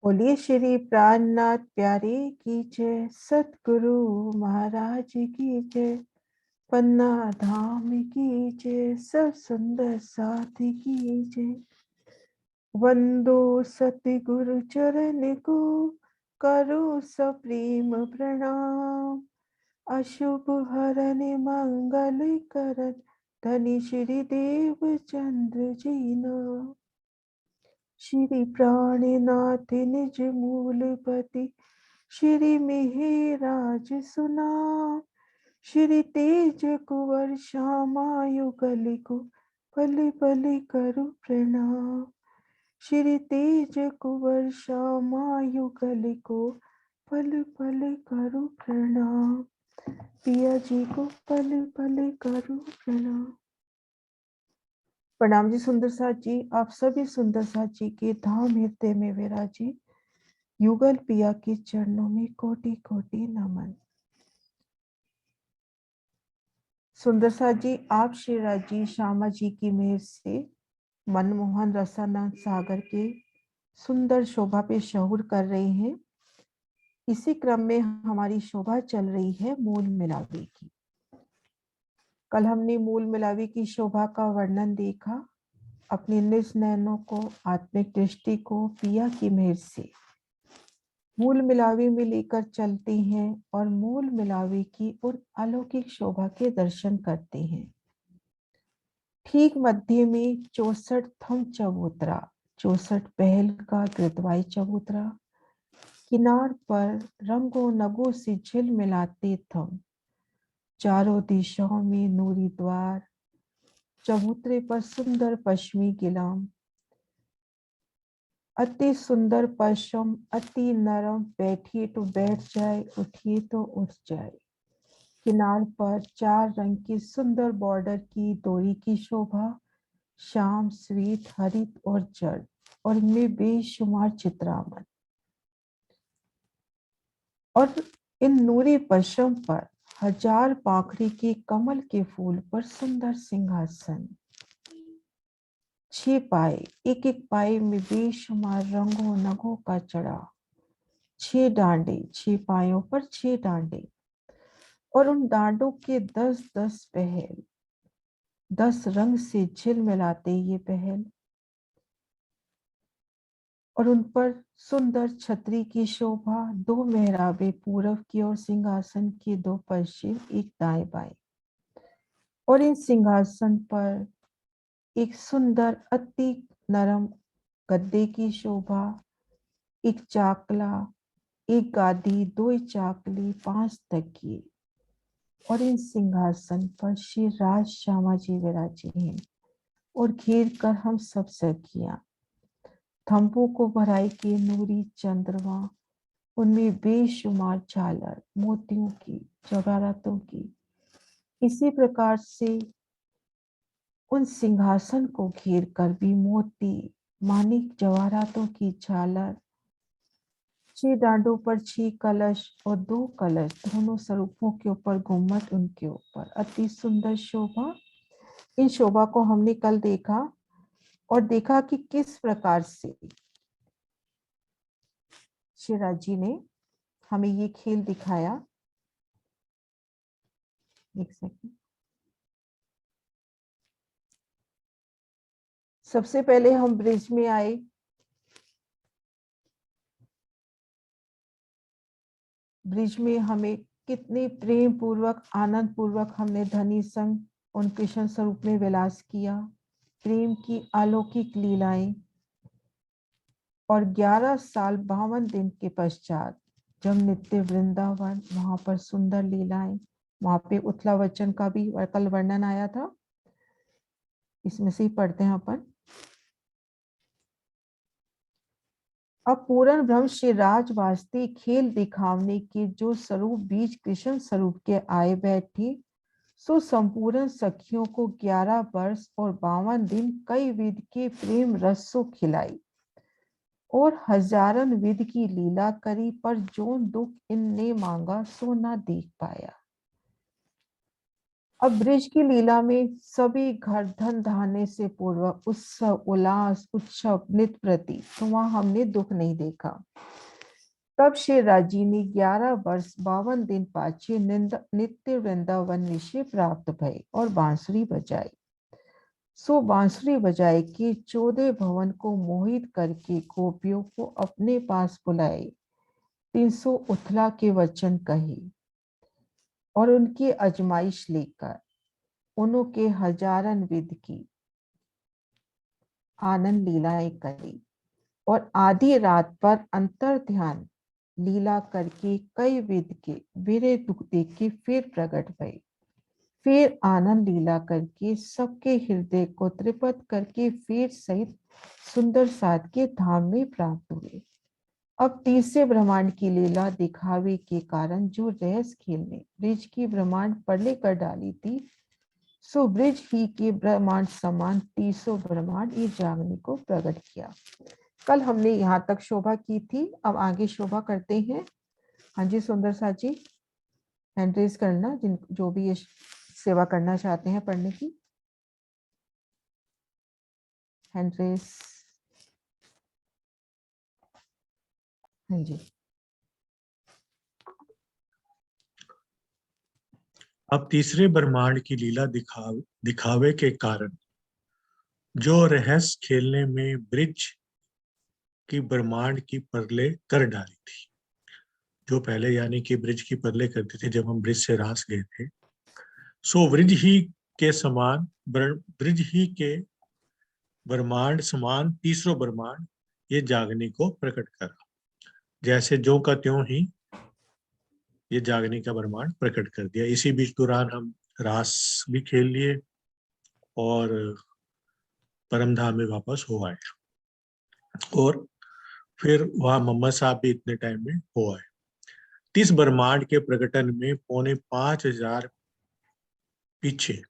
बोलिए श्री प्राणनाथ प्यारे की जय, सतगुरु महाराज की जय, पन्ना धाम की जय, सब सुंदर साथी की जय। वंदो सतगुरु चरण को, करो सप्रेम प्रणाम। अशुभ हरन मंगल करन, धनी श्री देव चंद्र जी नाम। श्री प्राणनाथ निज मूलपति, श्री मिहिराज सुनाम। श्री तेज कुंवर श्यामा युगल को, पल पल करु प्रणाम। श्री तेज कुंवर श्यामा युगल को, पल पल करु प्रणाम। पिया जी को पल पल करु प्रणाम। प्रणाम जी सुंदर साथ जी, आप सभी सुंदर साथ जी के धाम हृदय में विराजी युगल पिया के चरणों में कोटि कोटि नमन। सुंदर साथ जी, आप श्री राजी श्यामा जी की मेहर से मनमोहन रसानंद सागर के सुंदर शोभा पे शहुर कर रहे हैं। इसी क्रम में हमारी शोभा चल रही है मूल मिलावी की। कल हमने मूल मिलावी की शोभा का वर्णन देखा। अपने निज नयनों को, आत्मिक दृष्टि को पिया की मेहर से मूल मिलावी में लेकर चलते हैं और मूल मिलावी की उन अलौकिक शोभा के दर्शन करते हैं। ठीक मध्य में 64 थम चबूतरा, 64 पहल का गिरदवाई चबूतरा, किनार पर रंगों नगों से झिलमिलाते थम, चारों दिशाओं में नूरी द्वार, चबूतरे पर सुंदर पश्चिमी गिलाम, अति सुंदर पश्चिम, अति नरम, बैठिए तो बैठ जाए, उठिए तो उठ जाए। किनार पर 4 रंग की सुंदर बॉर्डर की डोरी की शोभा, श्याम, श्वेत, हरित और जड़, और इनमें बेशुमार चित्रामन। और इन नूरी पश्चिम पर 1000 पाखड़ी के कमल के फूल पर सुंदर सिंहासन, 6 पाए, एक एक पाए में बेशुमार रंगों नगों का चढ़ा, 6 डांडे, 6 पायों पर 6 डांडे, और उन डांडों के 10-10 पहल, 10 रंग से झिलमिलाते ये पहल, और उन पर सुंदर छतरी की शोभा, 2 मेहराबे पूरब की ओर, सिंहासन के 2 पश्चिम, एक दाएं बाएं, और इन सिंहासन पर एक सुंदर अति नरम गद्दे की शोभा, एक चाकला, एक गादी, 2 चाकली, 5 तकिए, और इन सिंहासन पर श्री राज श्यामा जी विराजे हैं, और घेर कर हम सब सखियां, थंबों को भराई के नूरी चंद्रमा, उनमें बेशुमार झालर मोतियों की, जवाहरातों की। इसी प्रकार से उन सिंहासन को घेर कर भी मोती, मानिक, जवाहरातों की झालर, 6 डांडों पर 6 कलश और 2 कलश, दोनों स्वरूपों के ऊपर गुम्मट, उनके ऊपर अति सुंदर शोभा। इन शोभा को हमने कल देखा और देखा कि किस प्रकार से शिवराज जी ने हमें ये खेल दिखाया। एक सेकंड। सबसे पहले हम ब्रिज में आए। ब्रिज में हमें कितने प्रेम पूर्वक, आनंद पूर्वक हमने धनी संग उन कृष्ण स्वरूप में विलास किया, प्रेम की अलौकिक लीलाएं। और 11 साल 52 दिन के पश्चात जब नित्य वृंदावन, वहां पर सुंदर लीलाएं, वहां पे उत्तला वचन का भी कल वर्णन आया था, इसमें से ही पढ़ते हैं अपन। अब पूर्ण ब्रह्म श्री राज वास्ते खेल दिखावने के जो स्वरूप बीज कृष्ण स्वरूप के आए बैठे, सो संपूर्ण सखियों को 11 वर्ष और 52 दिन कई विध के प्रेम रसों खिलाई, और हजारन विध की लीला करी, पर जो दुख इनने मांगा सो ना देख पाया। अब ब्रिज की लीला में सभी घर धन धान्य से पूर्व उत्सव उल्लास उत्सव नृत्य प्रति, तो वहां हमने दुख नहीं देखा। तब श्री राजीनी 11 वर्ष 52 दिन पाछे नित्य वृंदावन निशे प्राप्त भय और बांसुरी बजाई। सो बांसुरी बजाए कि 14 भवन को मोहित करके गोपियों को अपने पास बुलाए, 300 उथला के वचन कहे और उनकी अजमाइश लेकर उनके हजारन विध की आनंद लीलाएं करी और आधी रात पर अंतर ध्यान लीला करके कई विध के वीरे दुख देख के फिर प्रकट भये। फिर आनंद लीला करके सबके हृदय को त्रिपत करके फिर सहित सुंदर साध के धाम में प्राप्त हुए। अब तीसरे ब्रह्मांड की लीला दिखावे के कारण जो रहस्य खेल ने ब्रिज की ब्रह्मांड परले कर डाली थी, सो ब्रिज ही के ब्रह्मांड समान 300 ब्रह्मांड ये जागने को प्रकट किया। कल हमने यहाँ तक शोभा की थी, अब आगे शोभा करते हैं। हाँ जी सुंदर साथ जी, हैंड रेज करना जिन जो भी ये सेवा करना चाहते हैं पढ़ने की, हैंड रेज। हाँ जी। अब तीसरे ब्रह्मांड की लीला दिखावे के कारण जो रहस्य खेलने में ब्रिज की ब्रह्मांड की परले कर डाली थी, जो पहले यानी कि ब्रिज की परले करते थे जब हम ब्रिज से रास गए थे, सो ब्रिज ही के समान ब्रिज ही के ब्रह्मांड समान तीसरो ब्रह्मांड ये जागने को प्रकट करा। जैसे जो का त्यों ही ये जागने का ब्रह्मांड प्रकट कर दिया। इसी बीच दौरान हम रास भी खेल लिए और परमधाम में वापस हो आए और फिर वहां मोहम्मद साहब भी इतने टाइम में हो आए। 30 ब्रह्मांड के प्रकटन में पौने 5000 पीछे,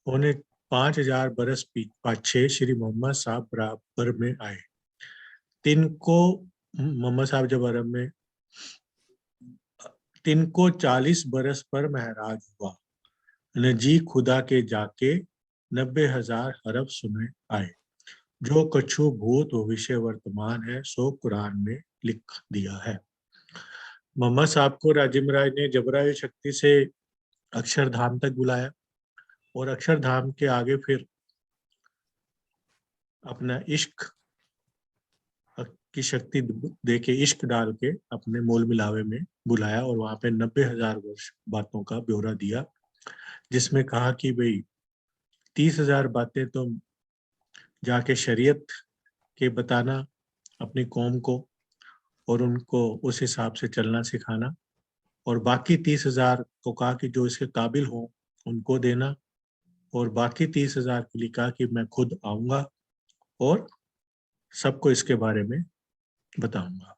पौने 5000 बरस पाछे श्री मोहम्मद साहब बराबर में आए। तिनको मोहम्मद साहब जब अरब में, तिनको 40 बरस पर महराज हुआ, नजी खुदा के जाके 90,000 हरफ सुने आए। जो कछु भूत भविष्य वर्तमान है सो कुरान में लिख दिया है। मोहम्मद साहब को राजे महाराज ने जबराई शक्ति से अक्षरधाम तक बुलाया और अक्षरधाम के आगे फिर अपना इश्क की शक्ति दे के इश्क डाल के अपने मोल मिलावे में बुलाया और वहां पे 90,000 वर्ष बातों का ब्यौरा दिया, जिसमें कहा कि भाई 30,000 बातें तुम जाके शरीयत के बताना अपनी कौम को और उनको उस हिसाब से चलना सिखाना, और बाकी 30,000 को कहा कि जो इसके काबिल हो उनको देना, और बाकी 30,000 के लिए कहा कि मैं खुद आऊंगा और सबको इसके बारे में बताऊंगा।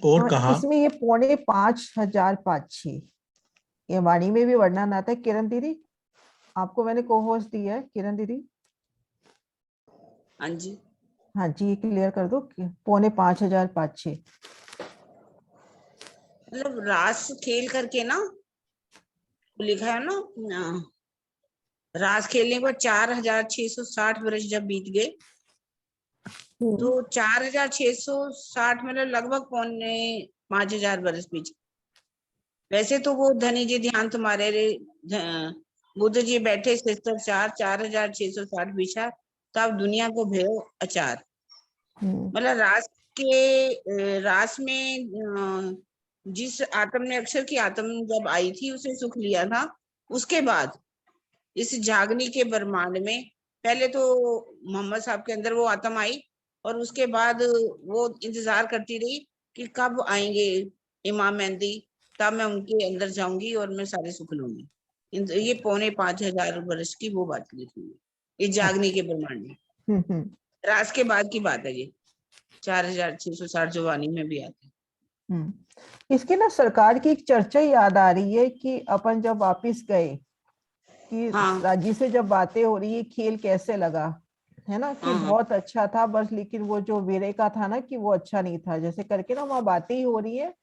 और कहा इसमें ये पौने 5000 पाछे ये वाणी में भी वर्णन आता है। किरण दीदी आपको मैंने को होस्ट दिया है, किरण दीदी। हाँ जी, हाँ जी, ये क्लियर कर दो कि पौने 5000 पाछे मतलब रास खेल करके ना लिखा है ना, रास खेलने पर 4660 वर्ष जब बीत गए तो 4660 मतलब लगभग पौने 5000 वर्ष बीत। वैसे तो वो धनी जी ध्यान तुम्हारे बुद्ध जी बैठे 4660 बिछा तब दुनिया को भयो अचार। मतलब रास में जिस आत्म ने अक्षर की आत्म जब आई थी उसे सुख लिया था, उसके बाद इस जागनी के ब्रह्मांड में पहले तो मोहम्मद साहब के अंदर वो आत्म आई और उसके बाद वो इंतजार करती रही कि कब आएंगे इमाम मेहंदी, तब मैं उनके अंदर जाऊंगी और मैं सारे सुख लूंगी। ये पौने 5000 वर्ष की वो बात लिखी हुई ये जागनी के ब्रह्मांड में। रास के बाद की बात है ये, 4660 जो वाणी में भी आते हैं। इसके ना सरकार की एक चर्चा याद आ रही है कि अपन जब वापिस गए कि हाँ। राजी से जब बातें हो रही है खेल कैसे लगा, है ना कि बहुत अच्छा था, बस लेकिन वो जो वीरे का था ना कि वो अच्छा नहीं था, जैसे करके ना वहाँ बातें ही हो रही है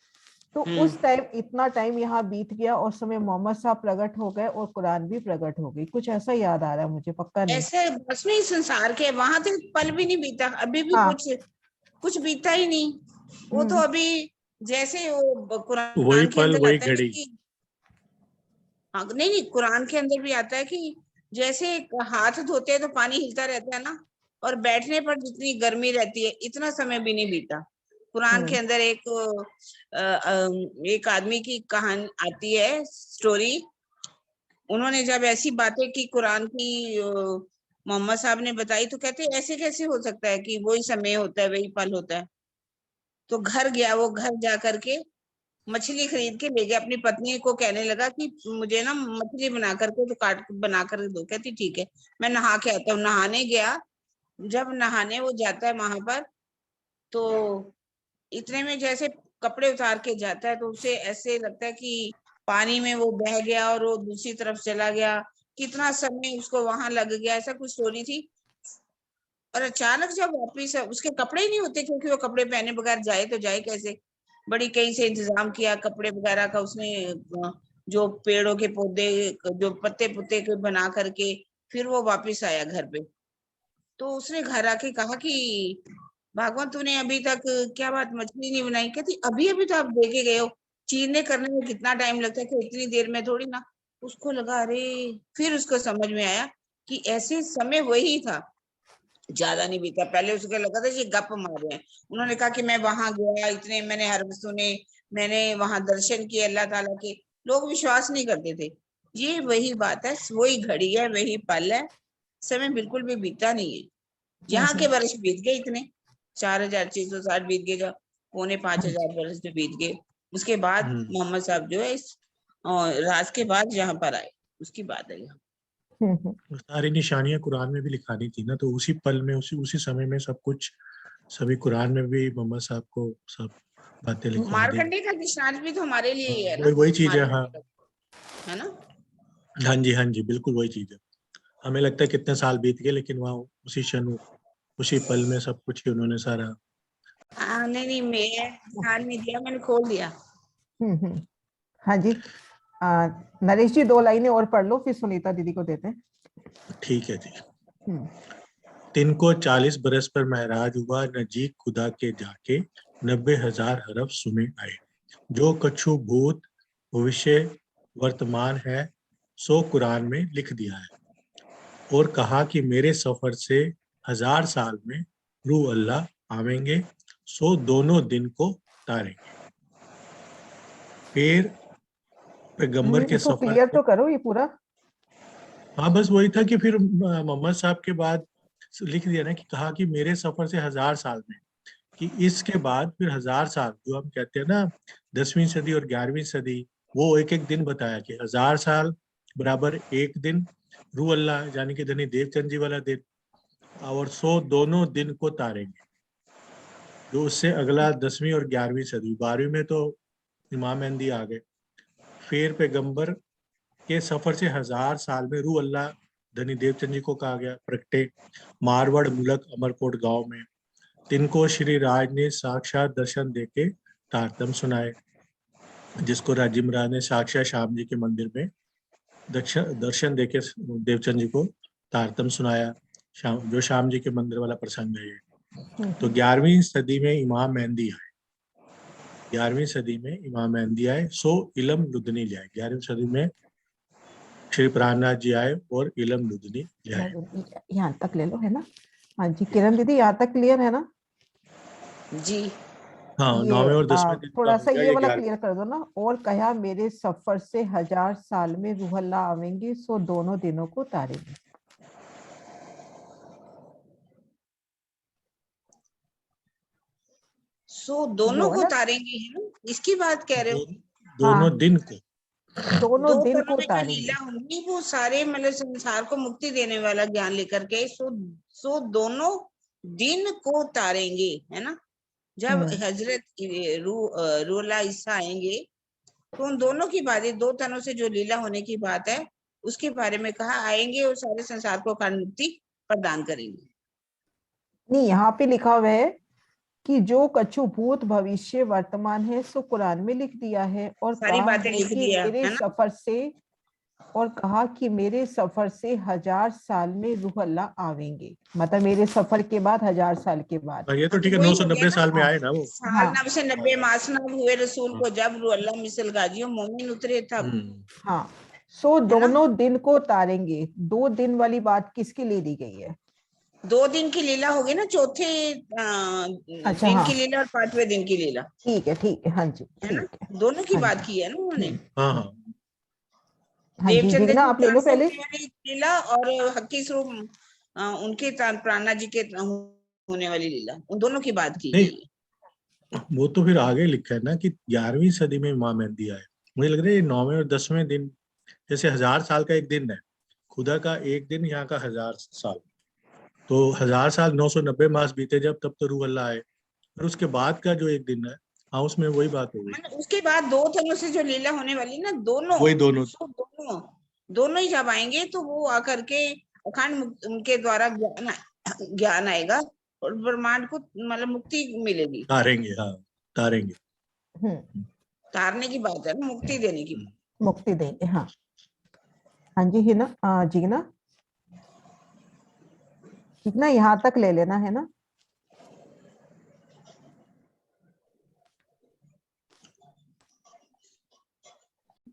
तो उस टाइम इतना टाइम यहाँ बीत गया और समय मोहम्मद साहब प्रकट हो गए और कुरान भी प्रकट हो गई, कुछ ऐसा याद आ रहा है मुझे, पक्का नहीं। ऐसे बस में ही संसार के वहां तो एक पल भी नहीं बीता, अभी भी हाँ। कुछ बीता ही नहीं। वो तो अभी जैसे वो वही कुरान के पल अंदर वही आता है ना घड़ी। कि हाँ, नहीं कुरान के अंदर भी आता है कि जैसे हाथ धोते हैं तो पानी हिलता रहता है ना, और बैठने पर जितनी गर्मी रहती है इतना समय भी नहीं बीता। कुरान के अंदर एक आदमी की कहानी आती है, स्टोरी। उन्होंने जब ऐसी बातें की कुरान की मोहम्मद साहब ने बताई, तो कहते ऐसे कैसे हो सकता है कि वही समय होता है, वही पल होता है। तो घर गया, वो घर जा करके मछली खरीद के ले गया, अपनी पत्नी को कहने लगा कि मुझे ना मछली बना करके तो काट बना कर दो। कहती ठीक है, मैं नहा के आता हूँ। नहाने गया, जब नहाने वो जाता है वहां पर, तो इतने में जैसे कपड़े उतार के जाता है तो उसे ऐसे लगता है कि पानी में वो बह गया और वो दूसरी तरफ चला गया। कितना समय उसको वहां लग गया, ऐसा कुछ स्टोरी थी। और अचानक जब वापिस, उसके कपड़े ही नहीं होते, क्योंकि वो कपड़े पहने बगैर जाए तो जाए कैसे। बड़ी कहीं से इंतजाम किया कपड़े वगैरह का उसने, जो पेड़ों के पौधे, जो पत्ते पुत्ते के बना करके फिर वो वापिस आया घर पे। तो उसने घर आके कहा कि भगवान तूने अभी तक क्या बात मछली नहीं बनाई। कहती अभी अभी तो आप देके गए हो, चीरने करने में कितना टाइम लगता है कि इतनी देर में थोड़ी ना। उसको लगा अरे, फिर उसको समझ में आया कि ऐसे समय वही था, ज्यादा नहीं बीता। पहले उसको लगा था ये गप मार रहे हैं। उन्होंने कहा कि मैं वहां गया, इतने मैंने हर्फ सुने, मैंने वहां दर्शन किए अल्लाह ताला के। लोग विश्वास नहीं करते थे। ये वही बात है, वही घड़ी है, वही पल है, समय बिल्कुल भी बीता नहीं है। यहाँ के वर्ष बीत गए इतने 4660 बीत गए, जब 4500 वर्ष जो बीत गए। उसके बाद मोहम्मद साहब जो है इस राज के बाद यहाँ पर आए, उसकी बात है यहाँ। वो सारी निशानियां कुरान में भी लिखानी थी ना, तो उसी पल में उसी समय में सब कुछ, सभी कुरान में भी मोहम्मद साहब को सब बातें लिखवा दी। मारकंडे का दृष्टांत भी तो हमारे लिए ही है ना, वही चीज है। हाँ है ना। हाँ जी बिल्कुल वही चीज है। हमें लगता है कितने साल बीत गए, लेकिन वहाँ उसी क्षण उसी पल में सब कुछ ही उन्होंने सारा। नहीं मैं ध्यान नहीं दिया, मैंने खोल दिया। हाँ जी। नरेश जी 2 लाइनें और पढ़ लो, फिर सुनीता दीदी को देते हैं। ठीक है जी। तिनको 40 बरस पर महराज हुआ, नजीक खुदा के जाके 90,000 हरफ सुने आए। जो कछु भूत भविष्य वर्तमान है सो कुरान में लिख दिया है। और कहा कि मेरे सफर से 1000 साल में रूह अल्लाह आवेंगे, सो दोनों दिन को तारेंगे। फिर पैगंबर के इसको सफर क्लियर से। तो करो ये पूरा। हाँ बस वही था कि फिर मोहम्मद साहब के बाद लिख दिया ना कि कहा कि मेरे सफर से 1000 साल में, कि इसके बाद फिर 1000 साल जो हम कहते हैं ना 10वीं सदी और 11वीं सदी, वो एक एक दिन बताया कि 1000 साल बराबर एक दिन, रूह अल्लाह यानी कि धनी देवचंद जी वाला दिन, और सो दोनों दिन को तारेंगे। जो उससे अगला 10वीं और 11वीं सदी, 12वीं में तो इमाम मेहंदी आ गए। फिर पैगंबर के सफर से 1000 साल में रूह अल्लाह धनी देवचंद जी को कहा गया प्रगटे मारवाड़ मुलक अमरकोट गांव में। तिनको श्री राज ने साक्षात दर्शन देके तारतम सुनाए, जिसको राजीव महाराज ने साक्षात श्याम जी के मंदिर में दर्शन देके देवचंद जी को तारतम सुनाया। जो श्याम जी के मंदिर वाला प्रसंग है ये। तो 11वीं सदी में इमाम मेहंदी आए, 11वीं सदी में इमाम मेहंदी आए, सो इलम लुदनी ले आए। 11वीं सदी में श्री प्राणनाथ जी आए और इलम लुदनी ले आए। यहाँ तक ले लो, है ना। हाँ जी किरण दीदी, यहाँ तक क्लियर है ना। जी हाँ ये 9वें और 10वें दिन का थोड़ा हो सा गया, ये ये वाला 11। क्लियर कर दो ना। और कहा मेरे सफर से 1000 साल में रूह अल्लाह आवेंगे, सो दोनों दिनों को तारेंगे। सो दोनों वो है को ना। तारेंगे, है ना, इसकी बात कह रहे हो। हाँ, दोनों दिन को। दोनों दो दिन पलों को में जो तारेंगे। लीला होंगी वो सारे मतलब संसार को मुक्ति देने वाला ज्ञान लेकर के, सो दोनों दिन को तारेंगे, है ना। जब हजरत रूला ईसा आएंगे तो उन दोनों की बातें, दो तनों से जो लीला होने की बात है उसके बारे में कहा, आएंगे और सारे संसार को अखंड मुक्ति प्रदान करेंगे। नहीं, यहाँ पे लिखा हुआ है कि जो कछु भूत भविष्य वर्तमान है सो कुरान में लिख दिया है, और सारी कहा बातें है लिख कि दिया मेरे है ना। सफर से, और कहा कि मेरे सफर से 1000 साल में रूह अल्लाह आवेंगे, मतलब मेरे सफर के बाद 1000 साल के बाद। ये तो ठीक है, वही हो गया 990 साल में हाँ आए ना वो। साल हाँ नब से 90 मासनब हुए रसूल हाँ। को जब रूह अल्लाह मिसल गाजियो मोमिन उतरे तब, हाँ, सो है ना। दोनों दिन को तारेंगे। 2 दिन वाली बात किसके लिए दी गई है? 2 दिन की लीला होगी ना, चौथे अच्छा दिन हाँ, की लीला और 5वें दिन की लीला, ठीक है, हाँ जी है ना। ठीक है। दोनों की हाँ बात जी, की है ना उन्होंने। हाँ हाँ। हाँ जी देवचंद्र जिगना जी आप ले लो प्राण से पहले। होने वाली लीला और हक्की स्वरूप उनके प्राणा जी के होने वाली लीला, उन दोनों की बात की नहीं, गई है। वो तो फिर आगे लिखा है ना कि 11वीं सदी में माँ मेहंदी आए। मुझे लग रहा है ये 9वें और 10वें दिन, जैसे 1000 साल का एक दिन है, खुदा का एक दिन, यहाँ का 1000 साल, तो 1000 साल 990 मास बीते जब, तब तो रूह अल्लाह आए। और उसके बाद का जो एक दिन है, हाँ उसमें वही बात हो गई, मतलब उसके बाद 2 थनों से जो लीला होने वाली ना, दोनों वही दोनों। तो दोनों ही जब आएंगे तो वो आकर के अखंड उनके द्वारा ज्ञान आएगा और ब्रह्मांड को मतलब मुक्ति मिलेगी। तारेंगे, हाँ तारेंगे। हम्म, तारने की बात है ना, मुक्ति देने की बात। मुक्ति देंगे, हाँ। हाँ जी है ना, जिगना जिगना यहाँ तक ले लेना है ना।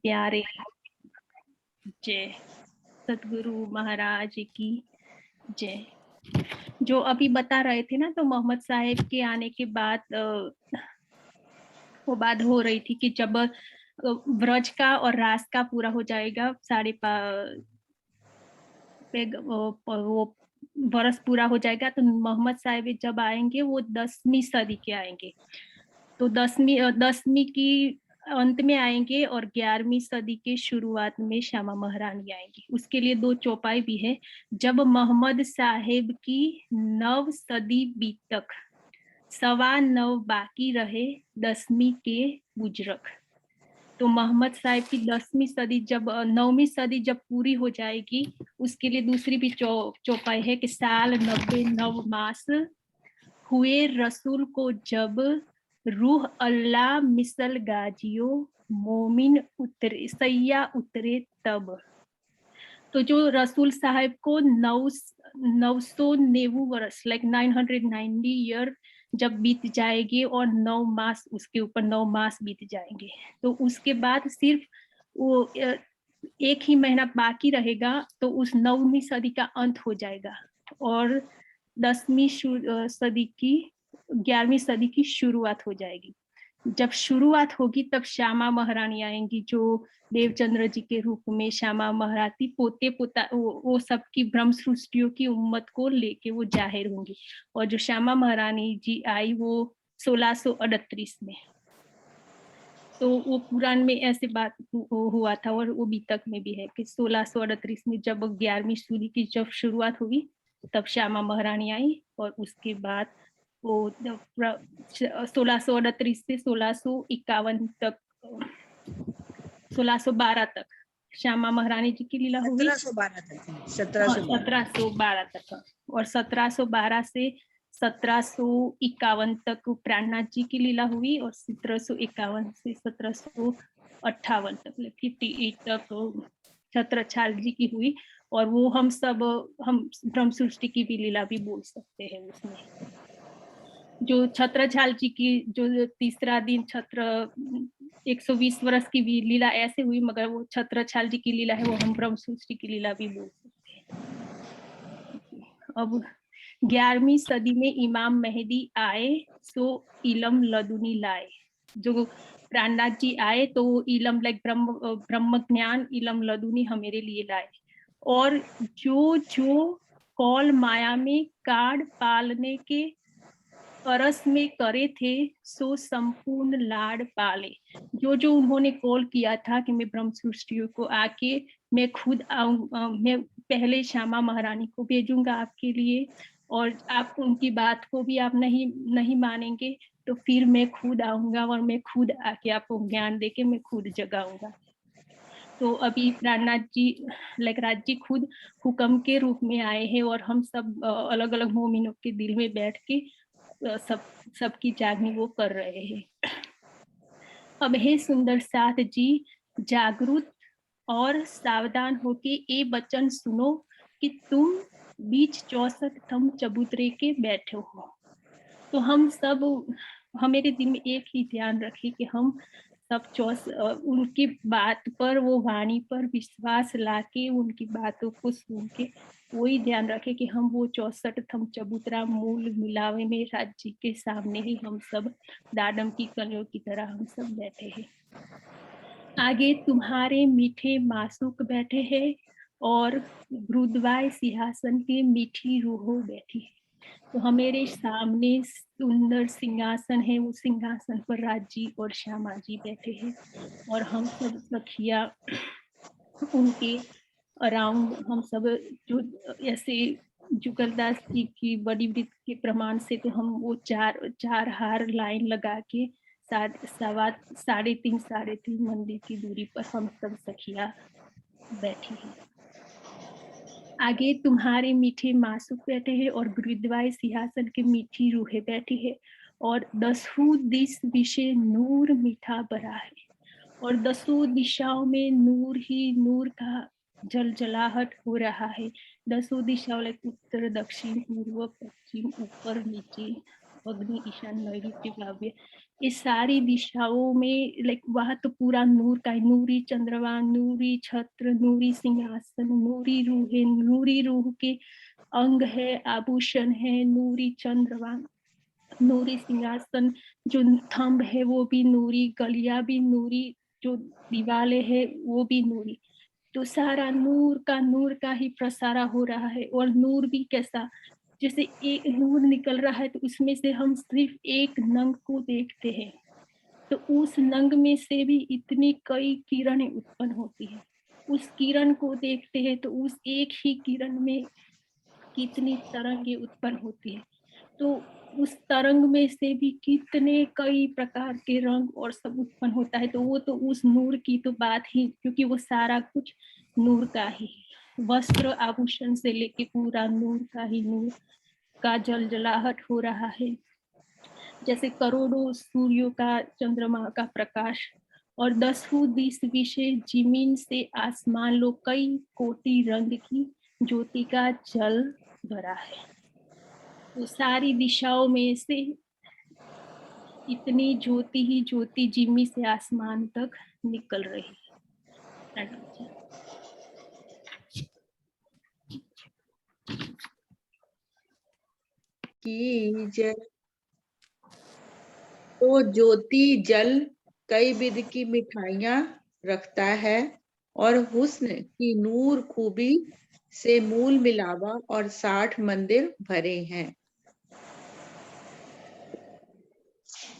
प्यारे जय सतगुरु महाराज की जय। जो अभी बता रहे थे ना, तो मोहम्मद साहेब के आने के बाद वो बात हो रही थी कि जब व्रज का और रास का पूरा हो जाएगा, वो बरस पूरा हो जाएगा, तो मोहम्मद साहेब जब आएंगे वो 10वीं सदी के आएंगे। तो 10वीं की अंत में आएंगे और 11वीं सदी के शुरुआत में श्यामा महारानी आएंगी। उसके लिए 2 चौपाई भी है। जब मोहम्मद साहेब की 9 सदी बीतक 9.25 बाकी रहे 10वीं के बुजरक, तो मोहम्मद साहिब की 10वीं सदी जब 9वीं सदी जब पूरी हो जाएगी, उसके लिए दूसरी भी चौपाई है कि साल 90 9 मास हुए रसूल को जब रूह अल्लाह मिसल गाजियो मोमिन उतरे सैया उतरे तब। तो जो रसूल साहब को 990 वर्ष लाइक 990 ईयर जब बीत जाएगी और 9 मास उसके ऊपर 9 मास बीत जाएंगे, तो उसके बाद सिर्फ वो एक ही महीना बाकी रहेगा, तो उस 9वीं सदी का अंत हो जाएगा और 10वीं सदी की 11वीं सदी की शुरुआत हो जाएगी। जब शुरुआत होगी तब श्यामा महारानी आएंगी, जो देवचंद्र जी के रूप में श्यामा महारानी पोते पोता वो सबकी ब्रह्म सृष्टियों की उम्मत को लेके वो जाहिर होंगी। और जो श्यामा महारानी जी आई वो 1638 में, तो वो पुराण में ऐसे बात हुआ था और वो बीतक में भी है कि 1638 में जब 11वीं सदी की जब शुरुआत हुई तब श्यामा महारानी आई, और उसके बाद वो 1638 से 1651 तक 1612 तक श्यामा महारानी जी की लीला हुई। 1712 तक, 1712 1712 तक, और 1712 से 1751 तक प्राणनाथ जी की लीला हुई, और 1751 से 1758 तक 58 तक छत्रछाल जी की हुई। और वो हम ब्रह्म सृष्टि की भी लीला भी बोल सकते हैं उसमें। जो छत्रछाल जी की जो तीसरा दिन 120 वर्ष की भी लीला ऐसे हुई, मगर वो छत्रछाल जी की लीला है, वो हम ब्रह्म सृष्टि की लीला भी बोल सकते हैं। अब 11वीं सदी में इमाम मेहदी आए सो इलम लदुनी लाए। जो प्राणनाथ जी आए तो वो इलम लाइक ब्रह्म ज्ञान इलम लदुनी हमारे लिए लाए। और जो कौल माया में काढ़ पालने के अरस में करे थे सो संपूर्ण लाड पाले। जो उन्होंने कॉल किया था कि मैं ब्रह्म सृष्टियों को आके मैं खुद मैं पहले श्यामा महारानी को भेजूंगा आपके लिए, और आप उनकी बात को भी आप नहीं मानेंगे, तो फिर मैं खुद आऊंगा और मैं खुद आके आपको ज्ञान देके मैं खुद जगाऊंगा। तो अभी प्राणनाथ जी लखराज जी खुद हुक्म के रूप में आए हैं, और हम सब अलग अलग मोमिनों के दिल में बैठ के सबकी जागनी वो कर रहे हैं। अब हे सुंदर साथ जी, जागरूक और सावधान होके ये वचन सुनो कि तुम बीच 64 थम चबूतरे के बैठे हो। तो हम सब, हमारे दिल में एक ही ध्यान रखे कि हम सब उनकी बात पर, वो वाणी पर विश्वास लाके, उनकी बातों को सुन के वही ध्यान रखे कि हम वो 64 थम चबूतरा मूल मिलावे में राज्य के सामने ही हम सब दाडम की कलियों की तरह हम सब बैठे हैं। आगे तुम्हारे मीठे मासूक बैठे हैं और रुद्वाय सिंहासन के मीठी रूहों बैठी है। तो हमारे सामने सुंदर सिंहासन है, वो सिंहासन पर राजी और श्यामा जी बैठे हैं और हम सब सखिया उनके अराउंड, हम सब जो ऐसे जुगलदास जी की बड़ी वृत्त के प्रमाण से तो हम वो चार हार लाइन लगा के 3.5 मंदिर की दूरी पर हम सब सखिया बैठी हैं। आगे तुम्हारे मीठे मासूक बैठे हैं और गुरुद्वारे सिंहासन के मीठी रूहें बैठी है और 10 दिश विषय नूर मीठा भरा है और 10 दिशाओं में नूर ही नूर का जलजलाहट हो रहा है। 10 दिशाओं लाइक उत्तर, दक्षिण, पूर्व, पश्चिम, ऊपर, नीचे, अग्नि, ईशान, नैऋत्य, वायव्य, इस सारी दिशाओं में लाइक वहां तो पूरा नूर का, नूरी चंद्रमा, नूरी छत्र, नूरी सिंहासन, नूरी रूह के अंग है, आभूषण है, नूरी चंद्रमा, नूरी सिंहासन, जो थंब है वो भी नूरी, गलिया भी नूरी, जो दीवाले है वो भी नूरी। तो सारा नूर का ही प्रसारा हो रहा है। और नूर भी कैसा, जैसे एक नूर निकल रहा है तो उसमें से हम सिर्फ एक नंग को देखते हैं, तो उस नंग में से भी इतनी कई किरणें उत्पन्न होती है। उस किरण को देखते हैं तो उस एक ही किरण में कितनी तरंगें उत्पन्न होती है, तो उस तरंग में से भी कितने कई प्रकार के रंग और सब उत्पन्न होता है। तो वो तो उस नूर की तो बात ही, क्योंकि वो सारा कुछ नूर का ही, वस्त्र आभूषण से लेके पूरा नूर का जलजलाहट हो रहा है। जैसे करोड़ों सूर्यों का, चंद्रमा का प्रकाश और 10 दिश विषय जमीन से आसमान लो कई कोटि रंग की ज्योति का जल भरा है। तो सारी दिशाओं में से इतनी ज्योति ही ज्योति जिम्मी से आसमान तक निकल रही है। की जय। तो ज्योति जल कई विध की मिठाइयां रखता है और हुस्न की नूर खूबी से मूल मिलावा और 60 मंदिर भरे हैं।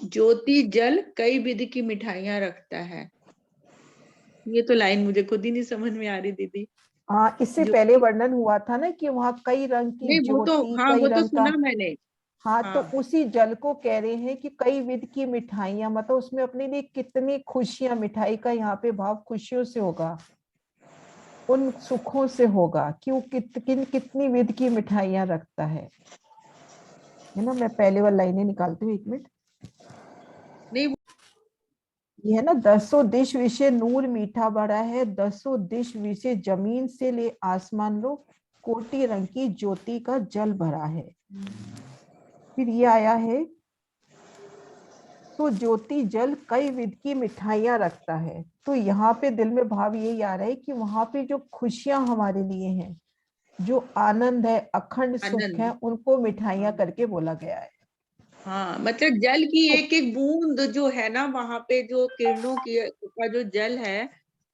ज्योति जल कई विध की मिठाइयां रखता है, ये तो लाइन मुझे खुद ही नहीं समझ में आ रही दीदी। हाँ, इससे पहले वर्णन हुआ था ना कि वहाँ कई रंग की नहीं वो तो, ज्योति, हाँ कई वो तो रंग का। सुना मैंने। हाँ, तो हाँ उसी जल को कह रहे हैं कि कई विध की मिठाइयां, मतलब उसमें अपने लिए कितनी खुशियां, मिठाई का यहाँ पे भाव खुशियों से होगा, उन सुखों से होगा कि वो कितनी विध की मिठाइयां रखता है ना। मैं पहले वाली लाइनें निकालती हूँ, 1 मिनट। नहीं, ये है ना, 10 दिश विषय नूर मीठा भरा है, 10 दिश विषय जमीन से ले आसमान लो कोटि रंग की ज्योति का जल भरा है। फिर ये आया है, तो ज्योति जल कई विध की मिठाइयां रखता है। तो यहाँ पे दिल में भाव यही आ रहा है कि वहां पे जो खुशियां हमारे लिए हैं, जो आनंद है, अखंड सुख आनंद, है, उनको मिठाइयां करके बोला गया है। हाँ मतलब जल की एक एक बूंद जो है ना, वहां पे जो किरणों की का जो जल है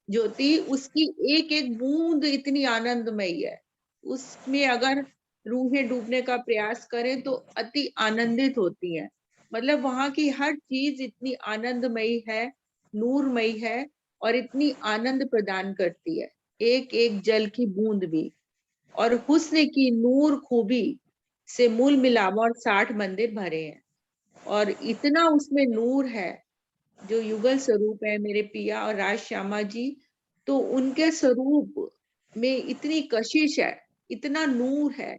ज्योति, उसकी एक एक बूंद इतनी आनंदमयी है। उसमें अगर रूहें डूबने का प्रयास करें तो अति आनंदित होती हैं। मतलब वहां की हर चीज इतनी आनंदमयी है, नूरमयी है और इतनी आनंद प्रदान करती है, एक एक जल की बूंद भी। और हुस्न की नूर खूबी से मूल मिलावा और 60 मंदिर भरे हैं। और इतना उसमें नूर है, जो युगल स्वरूप है मेरे पिया और राज श्यामा जी, तो उनके स्वरूप में इतनी कशिश है, इतना नूर है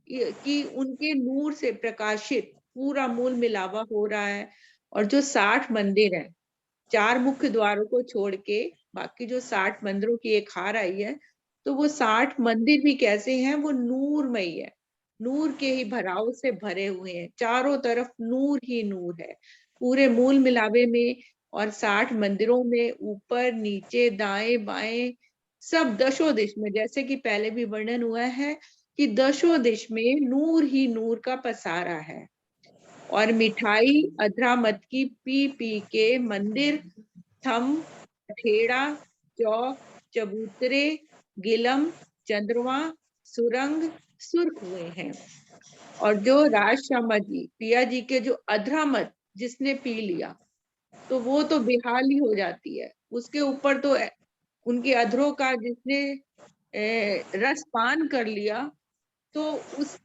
कि उनके नूर से प्रकाशित पूरा मूल मिलावा हो रहा है। और जो 60 मंदिर है, 4 मुख्य द्वारों को छोड़ के बाकी जो 60 मंदिरों की एक हार आई है, तो वो 60 मंदिर भी कैसे हैं, वो नूरमयी है, नूर के ही भराव से भरे हुए हैं, चारों तरफ नूर ही नूर है पूरे मूल मिलावे में। और 60 मंदिरों में ऊपर नीचे दाएं बाएं सब दशों दिश में, जैसे कि पहले भी वर्णन हुआ है कि दशों दिश में नूर ही नूर का पसारा है। और मिठाई अधरामत की पी पी के मंदिर थम ठेड़ा चौक चबूतरे गिलम चंद्रमा सुरंग सुर्ख हुए हैं। और जो राजश्यामा जी पिया जी के जो अधरामत जिसने पी लिया तो वो तो बेहाल ही हो जाती है, उसके ऊपर तो उनके अधरों का जिसने रस पान कर लिया तो उस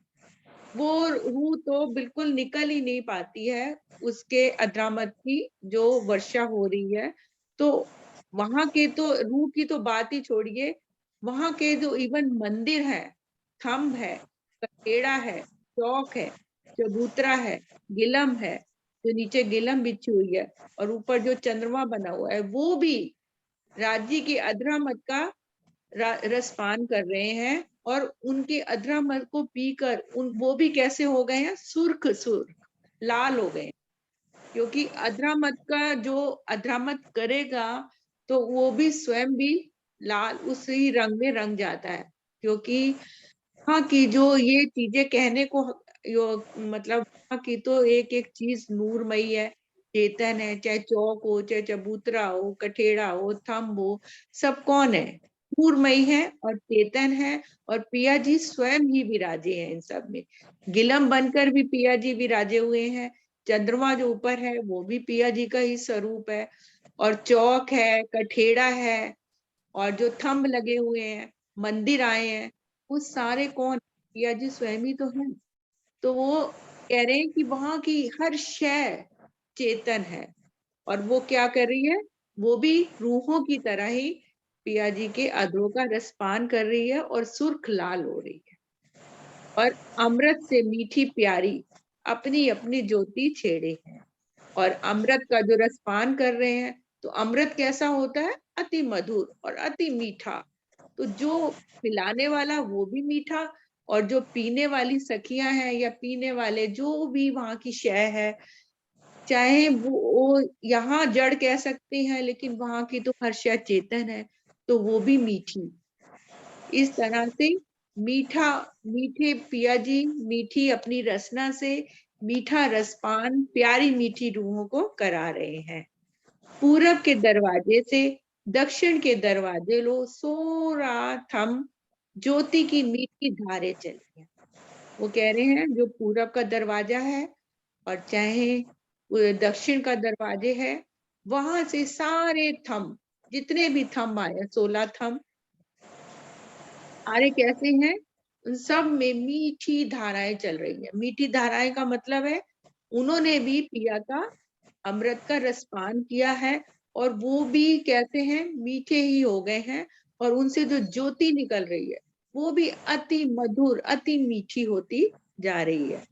वो रूह तो बिल्कुल निकल ही नहीं पाती है उसके अधरामत की जो वर्षा हो रही है। तो वहां के तो रूह की तो बात ही छोड़िए, वहां के जो इवन मंदिर है, थंब है, कटेड़ा है, चौक है, चबूतरा है, गिलम है, जो नीचे गिलम बिछी हुई है और ऊपर जो चंद्रमा बना हुआ है, वो भी राज्य के अधरामत का रसपान कर रहे हैं। और उनके अधरामत को पीकर वो भी कैसे हो गए हैं, सुर्ख लाल हो गए, क्योंकि अधरामत का जो अधरामत करेगा तो वो भी स्वयं भी लाल उसी रंग में रंग जाता है। क्योंकि हाँ की जो ये चीजें कहने को मतलब हाँ की तो एक एक चीज नूरमयी है, चेतन है, चाहे चौक हो, चाहे चबूतरा हो, कठेड़ा हो, थंब हो, सब कौन है, नूरमयी है और चेतन है। और पिया जी स्वयं ही विराजे हैं इन सब में, गिलम बनकर भी पिया जी विराजे हुए हैं, चंद्रमा जो ऊपर है वो भी पिया जी का ही स्वरूप है, और चौक है, कठेड़ा है, और जो थंब लगे हुए हैं, मंदिर आए हैं, वो सारे कौन, पिया जी स्वयं ही तो है। तो वो कह रहे हैं कि वहां की हर शय चेतन है और वो क्या कर रही है, वो भी रूहों की तरह ही पिया जी के अधरों का रसपान कर रही है और सुर्ख लाल हो रही है। और अमृत से मीठी प्यारी अपनी अपनी ज्योति छेड़े हैं। और अमृत का जो रसपान कर रहे हैं, तो अमृत कैसा होता है, अति मधुर और अति मीठा। तो जो पिलाने वाला वो भी मीठा, और जो पीने वाली सखियां हैं या पीने वाले जो भी वहां की शय है, चाहे वो यहाँ जड़ कह सकते हैं, लेकिन वहां की तो हर शय चेतन है, तो वो भी मीठी। इस तरह से मीठा, मीठे पिया जी मीठी अपनी रसना से मीठा रसपान प्यारी मीठी रूहों को करा रहे हैं। पूरब के दरवाजे से दक्षिण के दरवाजे लो सोरा थम ज्योति की मीठी धारे चली है। वो कह रहे हैं जो पूरब का दरवाजा है और चाहे दक्षिण का दरवाजे है, वहां से सारे थम, जितने भी थम आए 16 थम सारे कैसे हैं, उन सब में मीठी धाराएं चल रही है। मीठी धाराएं का मतलब है उन्होंने भी पिया का अमृत का रसपान किया है और वो भी कैसे हैं, मीठे ही हो गए हैं, और उनसे जो ज्योति निकल रही है वो भी अति मधुर अति मीठी होती जा रही है।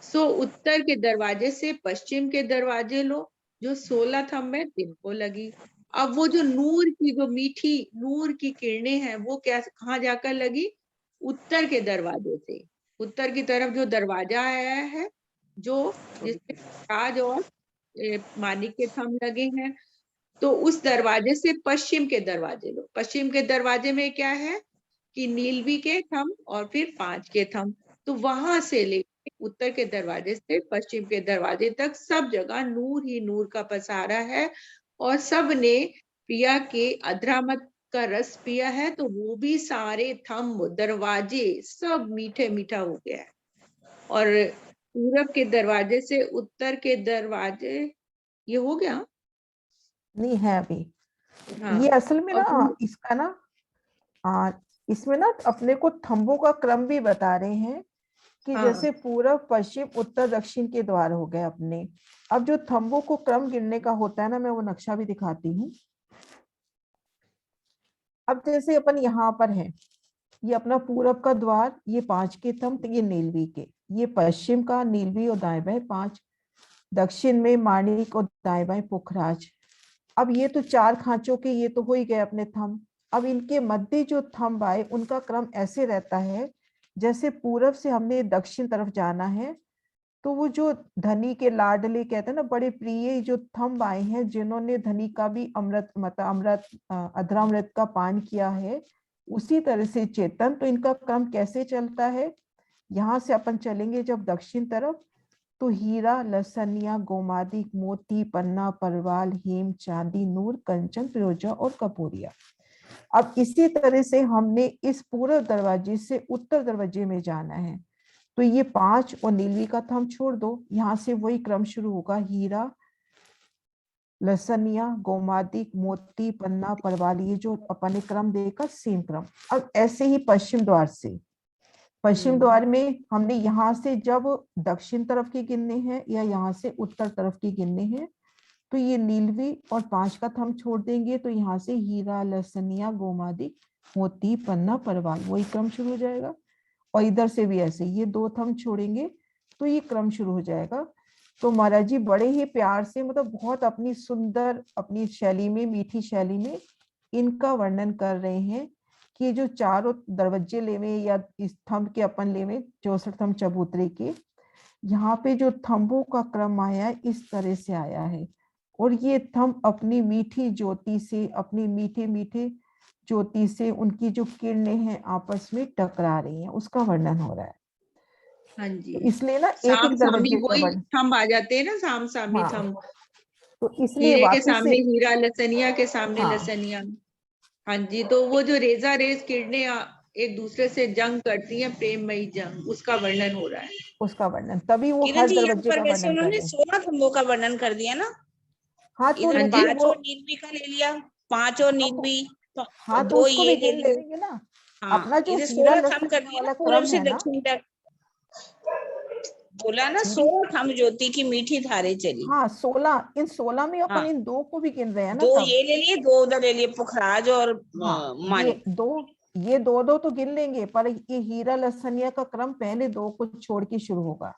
सो उत्तर के दरवाजे से पश्चिम के दरवाजे लो, जो 16 थंब है तिनको लगी। अब वो जो नूर की जो मीठी नूर की किरणें हैं वो क्या कहाँ जाकर लगी, उत्तर के दरवाजे से। उत्तर की तरफ जो दरवाजा आया है, जो जिसमें ताज और मानिक के थंब लगे हैं, तो उस दरवाजे से पश्चिम के दरवाजे लो। पश्चिम के दरवाजे में क्या है कि नीलवी के थंब और फिर 5 के थंब। तो वहां से लेके उत्तर के दरवाजे से पश्चिम के दरवाजे तक सब जगह नूर ही नूर का पसारा है, और सब ने पिया के अधरामत का रस पिया है, तो वो भी सारे थंब दरवाजे सब मीठे मीठा हो गया है। और पूरब के दरवाजे से उत्तर के दरवाजे, ये हो गया नहीं है अभी। हाँ। ये असल में और ना इसका ना इसमें ना अपने को थंबों का क्रम भी बता रहे हैं कि हाँ जैसे पूरब पश्चिम उत्तर दक्षिण के द्वार हो गए अपने। अब जो थंबों को क्रम गिनने का होता है ना, मैं वो नक्शा भी दिखाती हूँ। अब जैसे अपन यहाँ पर है, ये अपना पूरब का द्वार, ये 5 के थंब, तो ये नीलवी के, ये पश्चिम का नीलवी और दाएं बाएं 5, दक्षिण में माणिक और दाएं बाएं पुखराज। अब ये तो 4 खांचों के ये तो हो ही गए अपने थंब। अब इनके मध्य जो थंब आए उनका क्रम ऐसे रहता है, जैसे पूरब से हमने दक्षिण तरफ जाना है, तो वो जो धनी के लाडले कहते हैं ना, बड़े प्रिय जो थंब आए हैं, जिन्होंने धनी का भी अमृत मतलब अमृत अधरामृत का पान किया है, उसी तरह से चेतन। तो इनका क्रम कैसे चलता है, यहाँ से अपन चलेंगे जब दक्षिण तरफ, तो हीरा, लसनिया, गोमादिक, मोती, पन्ना, परवाल, हेम, चांदी, नूर, कंचन, फिरोजा और कपूरिया। अब इसी तरह से हमने इस पूर्व दरवाजे से उत्तर दरवाजे में जाना है, तो ये 5 और नीलवी का थंब छोड़ दो, यहाँ से वही क्रम शुरू होगा, हीरा, लसनिया, गोमादिक, मोती, पन्ना, परवाल, ये जो अपन ने क्रम देखा सेम क्रम। अब ऐसे ही पश्चिम द्वार से, पश्चिम द्वार में हमने यहाँ से जब दक्षिण तरफ के गिनने हैं या यहाँ से उत्तर तरफ के गिनने हैं, तो ये नीलवी और 5 का थंब छोड़ देंगे, तो यहाँ से हीरा, लसनिया, गोमादिक, मोती, पन्ना, परवाल, वही क्रम शुरू हो जाएगा। और इधर से भी ऐसे ये 2 थंब छोड़ेंगे तो ये क्रम शुरू हो जाएगा। तो महाराज जी बड़े ही प्यार से, मतलब बहुत अपनी सुंदर अपनी शैली में, मीठी शैली में इनका वर्णन कर रहे हैं कि जो चारों दरवाजे लेवे या इस थंब के अपन लेवे 64 थंब चबूतरे के, यहाँ पे जो थंबों का क्रम आया है इस तरह से आया है, और ये थंब अपनी मीठी ज्योति से, अपनी मीठे मीठे ज्योति से उनकी जो किरणें हैं आपस में टकरा रही हैं, उसका वर्णन हो रहा है। हाँ जी, तो इसलिए ना एक साम एक सामी दरवाजे का वही वर्णन, थंब आ जाते हैं ना, साम सामी हाँ, थंब। तो इसलिए हीरे के वापस से, सामने हीरा, लसनिया के सामने हाँ, लसनिया। हाँ जी, तो वो जो रेजा रेज किरणें एक दूसरे से जंग करती हैं, प्रेममयी जंग, उसका वर्णन हो रहा है। उसका वर्णन, तभी वो किरण हर जी यहाँ दरवाजे पर का वैसे वर्णन कर उन्होंने रहे हैं। 16 खंभों का वर्णन कर दिया ना, हाँ तो इधर हाँ जी, लेकिन 5 वो, और नीलवी का ले लिया, 5 और नीलवी, तो हाँ तो 2 उसको ये भी ले गिन लिए। लेंगे ना। हाँ, अपना जो इसे हीरा 16 थंब कर लसनिया दिए ना, वाला पूरब क्रम से है ना, दक्षिण तक। बोला ना पूरी, 16 थंब ज्योति की मीठी धारे चली। हाँ 16, इन 16 में अपन हाँ, इन 2 को भी गिन रहे हैं ना 2 तब। ये ले लिए, 2 उधर ले लिए, पुखराज और हाँ माणिक। ये दो तो गिन लेंगे, पर ये हीरा लसनिया का क्रम पहले 2 को छोड़ के शुरू होगा,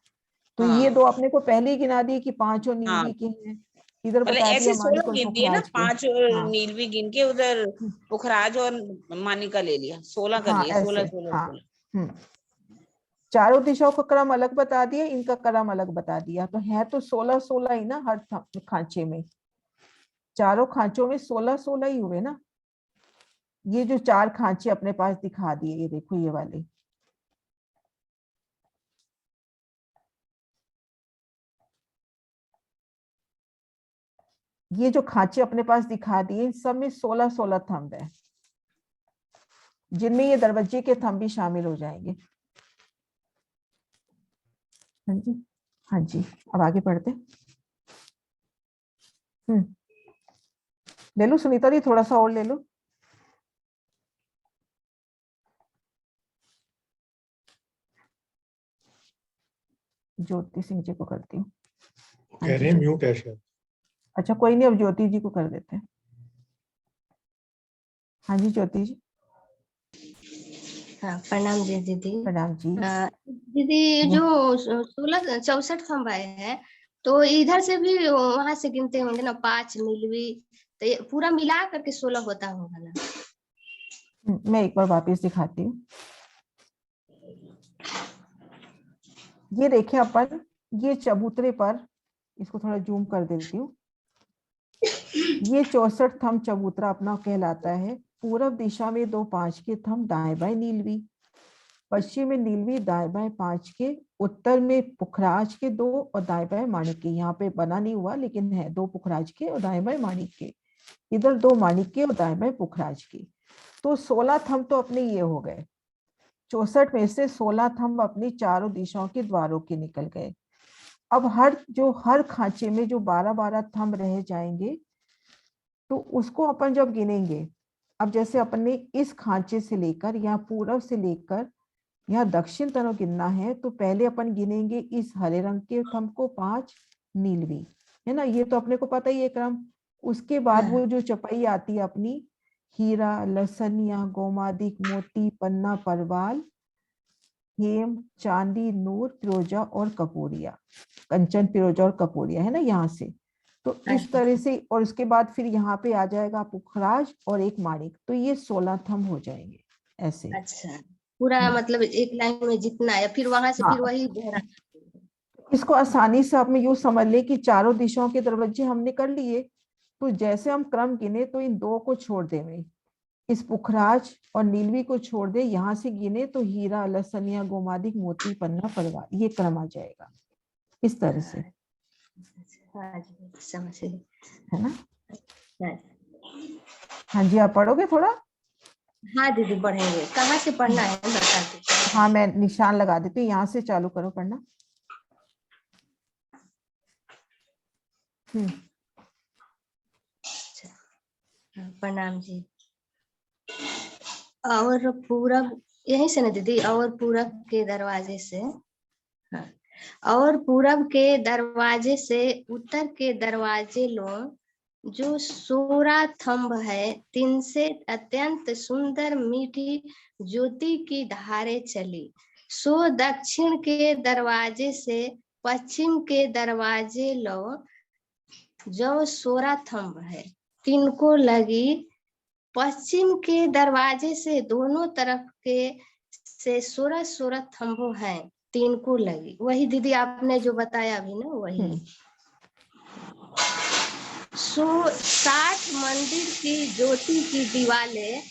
तो ये 2 हाँ अपने को पहले ही गिना दिए कि 5 और हाँ, नीलवी के हैं, इधर मतलब बता ऐसे दिया 16 माणिक और गिन दिए ना, पुखराज के। 5 और हाँ नीलवी गिन के उधर पुखराज और माणिक का ले लिया, 16 कर हाँ लिए, ऐसे, 16 16 हाँ 16। चारों दिशाओं का क्रम अलग बता दिया, इनका क्रम अलग बता दिया, तो है तो 16 16 ही ना हर खांचे में, चारों खांचों में 16 16 ही हुए ना। ये जो 4 खांचे अपने पास दिखा दिए, ये देखो ये वाले, ये जो खांचे अपने पास दिखा दिए, सब में 16 16 थंब है, जिनमें ये दरवाजे के थंब भी शामिल हो जाएंगे। हाँ जी, हाँ जी, अब आगे बढ़ते। ले लो सुनीता जी, थोड़ा सा और ले लो। ज्योति सिंह जी को करती हूँ। हाँ कह जी, रहे हैं म्यूट है शायद। अच्छा कोई नहीं, अब ज्योति जी को कर देते हैं। हाँ जी ज्योति जी। हाँ, प्रणाम जी दीदी। प्रणाम जी। दीदी जो 16 64 थंब आए हैं, तो इधर से भी वहां से गिनते होंगे ना, 5 नीलवी, तो ये पूरा मिला करके 16 होता होगा ना। मैं एक बार वापस दिखाती हूँ। ये देखें अपन, ये चबूतरे पर, इसको थोड़ा जूम कर देती हूँ, ये 64 थंब चबूतरा अपना कहलाता है। पूर्व दिशा में 2 5 के थंब, दाएं बाएं नीलवी, पश्चिम में नीलवी, दाएं बाएं 5 के, उत्तर में पुखराज के 2 और दाएं बाएं माणिक के, यहाँ पे बना नहीं हुआ लेकिन है 2 पुखराज के और दाएं बाएं माणिक के, इधर 2 माणिक के और दाएं बाएं पुखराज के। तो 16 थंब तो अपने ये हो गए, 64 में से 16 थंब अपनी चारों दिशाओं के द्वारों के निकल गए। अब हर खांचे में जो 12 12 थंब रह जाएंगे, तो उसको अपन जब गिनेंगे, अब जैसे अपन ने इस खांचे से लेकर यहाँ पूर्व से लेकर यहाँ दक्षिण तरफ गिनना है, तो पहले अपन गिनेंगे इस हरे रंग के थंब को 5 नीलवी, है ना, ये तो अपने को पता ही है क्रम। उसके बाद वो जो चपाई आती है अपनी हीरा, लसनिया, गोमादिक, मोती, पन्ना, परवाल, हेम, चांदी, नूर, फिरोजा और कपूरिया, कंचन, फिरोजा और कपूरिया, है ना यहाँ से। तो इस तरह से, और उसके बाद फिर यहाँ पे आ जाएगा पुखराज और एक माणिक, तो ये 16 थंब हो जाएंगे ऐसे। अच्छा, पूरा मतलब एक लाइन में जितना है, फिर वहां से हाँ। फिर वही दोहरा। इसको आसानी से आप में यूं समझ ले कि चारों दिशाओं के दरवाजे हमने कर लिए, तो जैसे हम क्रम गिने तो इन दो को छोड़ देंगे, इस पुखराज और नीलवी को छोड़ दे, यहाँ से गिने तो हीरा, लसनिया, गोमादिक, मोती, पन्ना, परवार, ये क्रम आ जाएगा इस तरह से, हाँ जी, समझ गई। है ना। हाँ। हाँ जी, आप पढ़ोगे थोड़ा। हाँ दीदी, पढ़ेंगे। कहाँ से पढ़ना है बता दीजिए। हाँ, मैं निशान लगा देती हूँ, यहाँ से चालू करो पढ़ना। हाँ, प्रणाम जी। और पूरब, यहीं से ना दीदी, और पूरब के दरवाजे से, हाँ, और पूरब के दरवाजे से उत्तर के दरवाजे लो, जो 16 थंब है, तिनसे अत्यंत सुंदर मीठी ज्योति की धारे चली। सो दक्षिण के दरवाजे से पश्चिम के दरवाजे लो, जो 16 थंब है, तिनको लगी। पश्चिम के दरवाजे से दोनों तरफ के से 16 थंबो हैं, तीन को लगी। वही दीदी आपने जो बताया अभी ना, वही। सो 60 मंदिर की ज्योति की दीवारें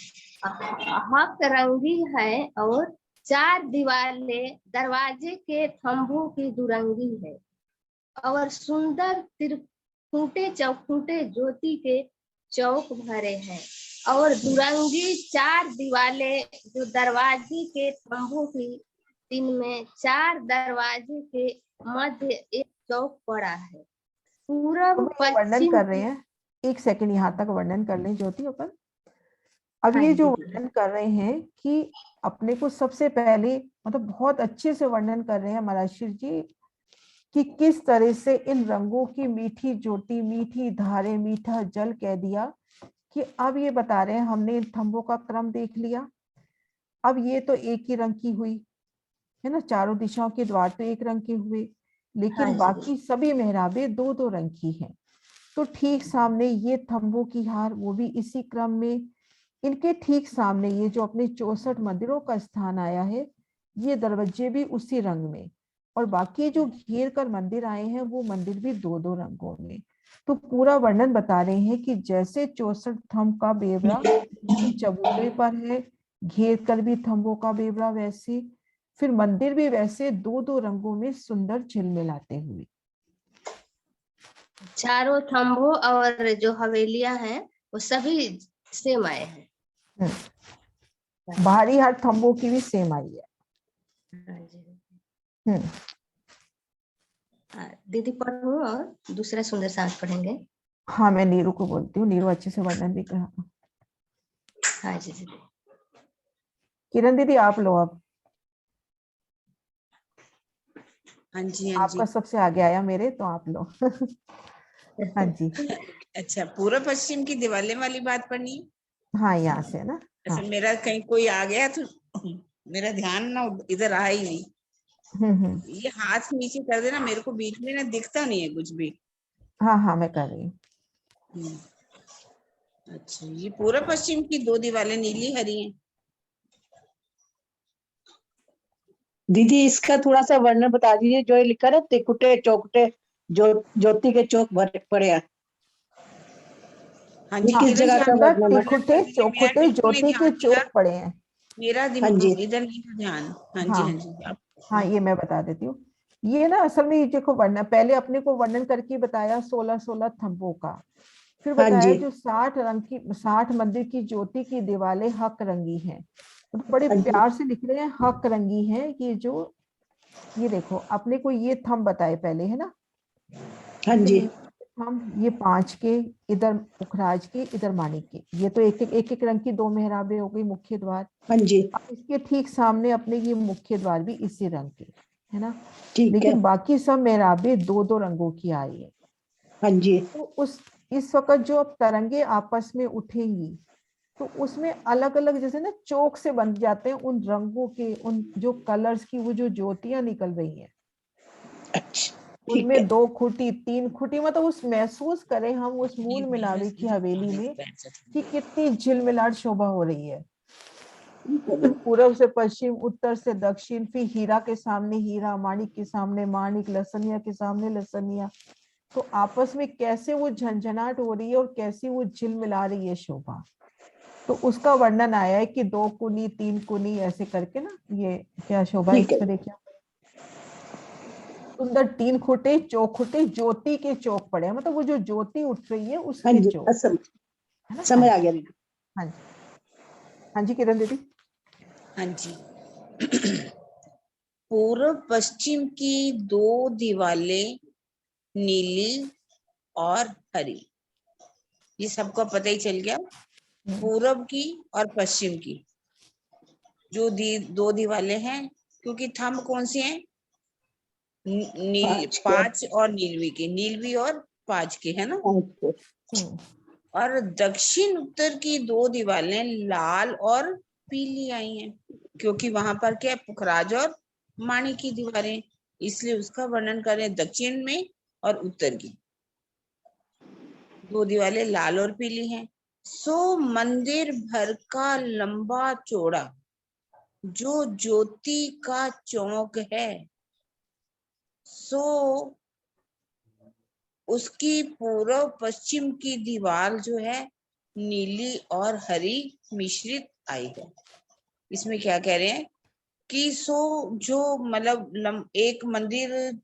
हक रंगी है, और 4 दीवारें दरवाजे के थंबों की दुरंगी है, और सुंदर त्रिखुटे चौखुटे ज्योति के चौक भरे हैं, और दुरंगी 4 दीवारें जो दरवाजे के थंबों की, इनमें 4 दरवाजे के मध्य एक चौक पड़ा है। पूरब वर्णन पश्चिम कर रहे हैं, एक सेकंड यहाँ तक वर्णन कर लें ज्योति अपन। अब हाँ ये जो दीदी। वर्णन कर रहे हैं कि अपने को सबसे पहले, मतलब बहुत अच्छे से वर्णन कर रहे हैं मराशिर जी कि किस तरह से इन रंगों की मीठी ज्योति, मीठी धारे, मीठा जल कह दिया, कि अब ये बता रहे हैं हमने इन थंबों का क्रम देख लिया। अब ये तो एक ही रंग की हुई है ना, चारों दिशाओं के द्वार तो एक रंग के हुए, हाँ लेकिन जी। बाकी सभी मेहराबे दो दो रंग की हैं। तो ठीक सामने ये थंबों की हार, वो भी इसी क्रम में, इनके ठीक सामने ये जो अपने 64 मंदिरों का स्थान आया है, ये दरवाजे भी उसी रंग में, और बाकी जो घेर कर मंदिर आए हैं वो मंदिर भी दो दो रंगों में। तो पूरा वर्णन बता रहे हैं कि जैसे 64 थंब का बेवड़ा चबूतरे पर है, घेर कर भी थंबों का बेवड़ा वैसे, फिर मंदिर भी वैसे दो दो रंगों में सुंदर झिलमिलाते हुए। चारों थंबों और जो हवेलियां हैं वो सभी सेम आए हैं। बाहरी हर थंबों की भी सेम आई है। हाँ जी। हम्म। दीदी पढ़ूं और दूसरा सुंदर सांस पढ़ेंगे। हाँ, मैं नीरू को बोलती हूँ, नीरू अच्छे से वर्णन भी कहा। हाँ जी दीदी। किरण दीदी आप लो अब। हाँ जी, हाँ जी। आपका सबसे आगे आया मेरे, तो आप लो। हाँ जी। अच्छा, पूर्व पश्चिम की दिवाली वाली बात पढ़नी है? हाँ, यहाँ से है ना। अच्छा, हाँ। मेरा कहीं कोई आ गया तो मेरा ध्यान ना इधर रहा ही नहीं। ये हाथ नीचे कर देना, मेरे को बीच में ना दिखता नहीं है कुछ भी। हाँ हाँ, मैं कर रही हूँ। अच्छा, ये पूर्व पश्चिम की दो दीवारें नीली हरी हैं। दीदी इसका थोड़ा सा वर्णन बता दीजिए, जो ये लिखा है तिकुटे चौकटे ज्योति के चौक भरे पड़े हैं। हाँ ये जी, किस किरण जगह जी, का आप वर्णन है? तिकुटे चौखुटे ज्योति के चौक पड़े हैं। मेरा हाँ जी। इधर नहीं था ध्यान। हाँ जी, हाँ हाँ जी, आप। हाँ, ये मैं बता देती हूँ। ये ना असल में, ये देखो वर्णन पहले अपने को वर्णन करके बताया 16 थंबों का, फिर हाँ बताया जी। जो 60 मंदिर की ज्योति की दीवारें हक रंगी हैं, तो बड़े हाँ जी। प्यार से लिख रहे हैं हक रंगी है। ये जो, ये देखो अपने को ये थंब बताए पहले, है ना। हाँ जी। हम ये 5 के, इधर पुखराज के, इधर माणिक के, ये तो एक रंग की 2 मेहराबें हो गई, मुख्य द्वार। हाँ जी। अब इसके ठीक सामने अपने ये मुख्य द्वार भी इसी रंग के, है ना। ठीक है। लेकिन बाकी सब मेहराबें दो दो रंगों की आई है। हाँ जी। तो इस वक्त जो अब तरंगे आपस में उठेंगी, तो उसमें अलग अलग जैसे ना चौक से बन जाते हैं, उन रंगों के, उन जो कलर्स की वो जो ज्योतियां निकल रही हैं, अच्छा ठीक है। उनमें 2 खूंटी 3 खूंटी, मतलब उस महसूस करें हम उस मूल मिनारे की हवेली में कि कितनी झिलमिलाट शोभा हो रही है। पूर्व से पश्चिम, उत्तर से दक्षिण, फिर हीरा के सामने हीरा, माणिक के सामने माणिक, लसनिया के सामने लसनिया, तो आपस में कैसे वो झंझनाट हो रही है और कैसी वो झिलमिला रही है शोभा। तो उसका वर्णन आया है कि 2 कुनी 3 कुनी ऐसे करके ना, ये क्या शोभा ठीक है। इसमें देखिए, सुंदर 3 खूंटे चौखुटे ज्योति के चौक पड़े हैं, मतलब वो जो ज्योति उठ रही है हाँ उसके जी, चौक, असम है ना। समझ आ गया दीदी। हाँ जी, हाँ जी किरण दीदी। हाँ जी। पूर्व पश्चिम की 2 दीवारें नीली और हरी, ये सबको पता ही चल गया। पूरब की और पश्चिम की जो 2 दीवारें हैं, क्योंकि थंब कौन सी हैं? नील 5 और नीलवी के, नीलवी और 5 के, है ना। और दक्षिण उत्तर की 2 दीवारें लाल और पीली आई हैं, क्योंकि वहां पर क्या है, पुखराज और माणी की दीवारें, इसलिए उसका वर्णन करें। दक्षिण में और उत्तर की 2 दीवारें लाल और पीली हैं। सो मंदिर भर का लंबा चौड़ा जो ज्योति का चौक है, सो उसकी पूर्व पश्चिम की दीवार जो है नीली और हरी मिश्रित आई है। इसमें क्या कह रहे हैं कि सो जो मतलब एक मंदिर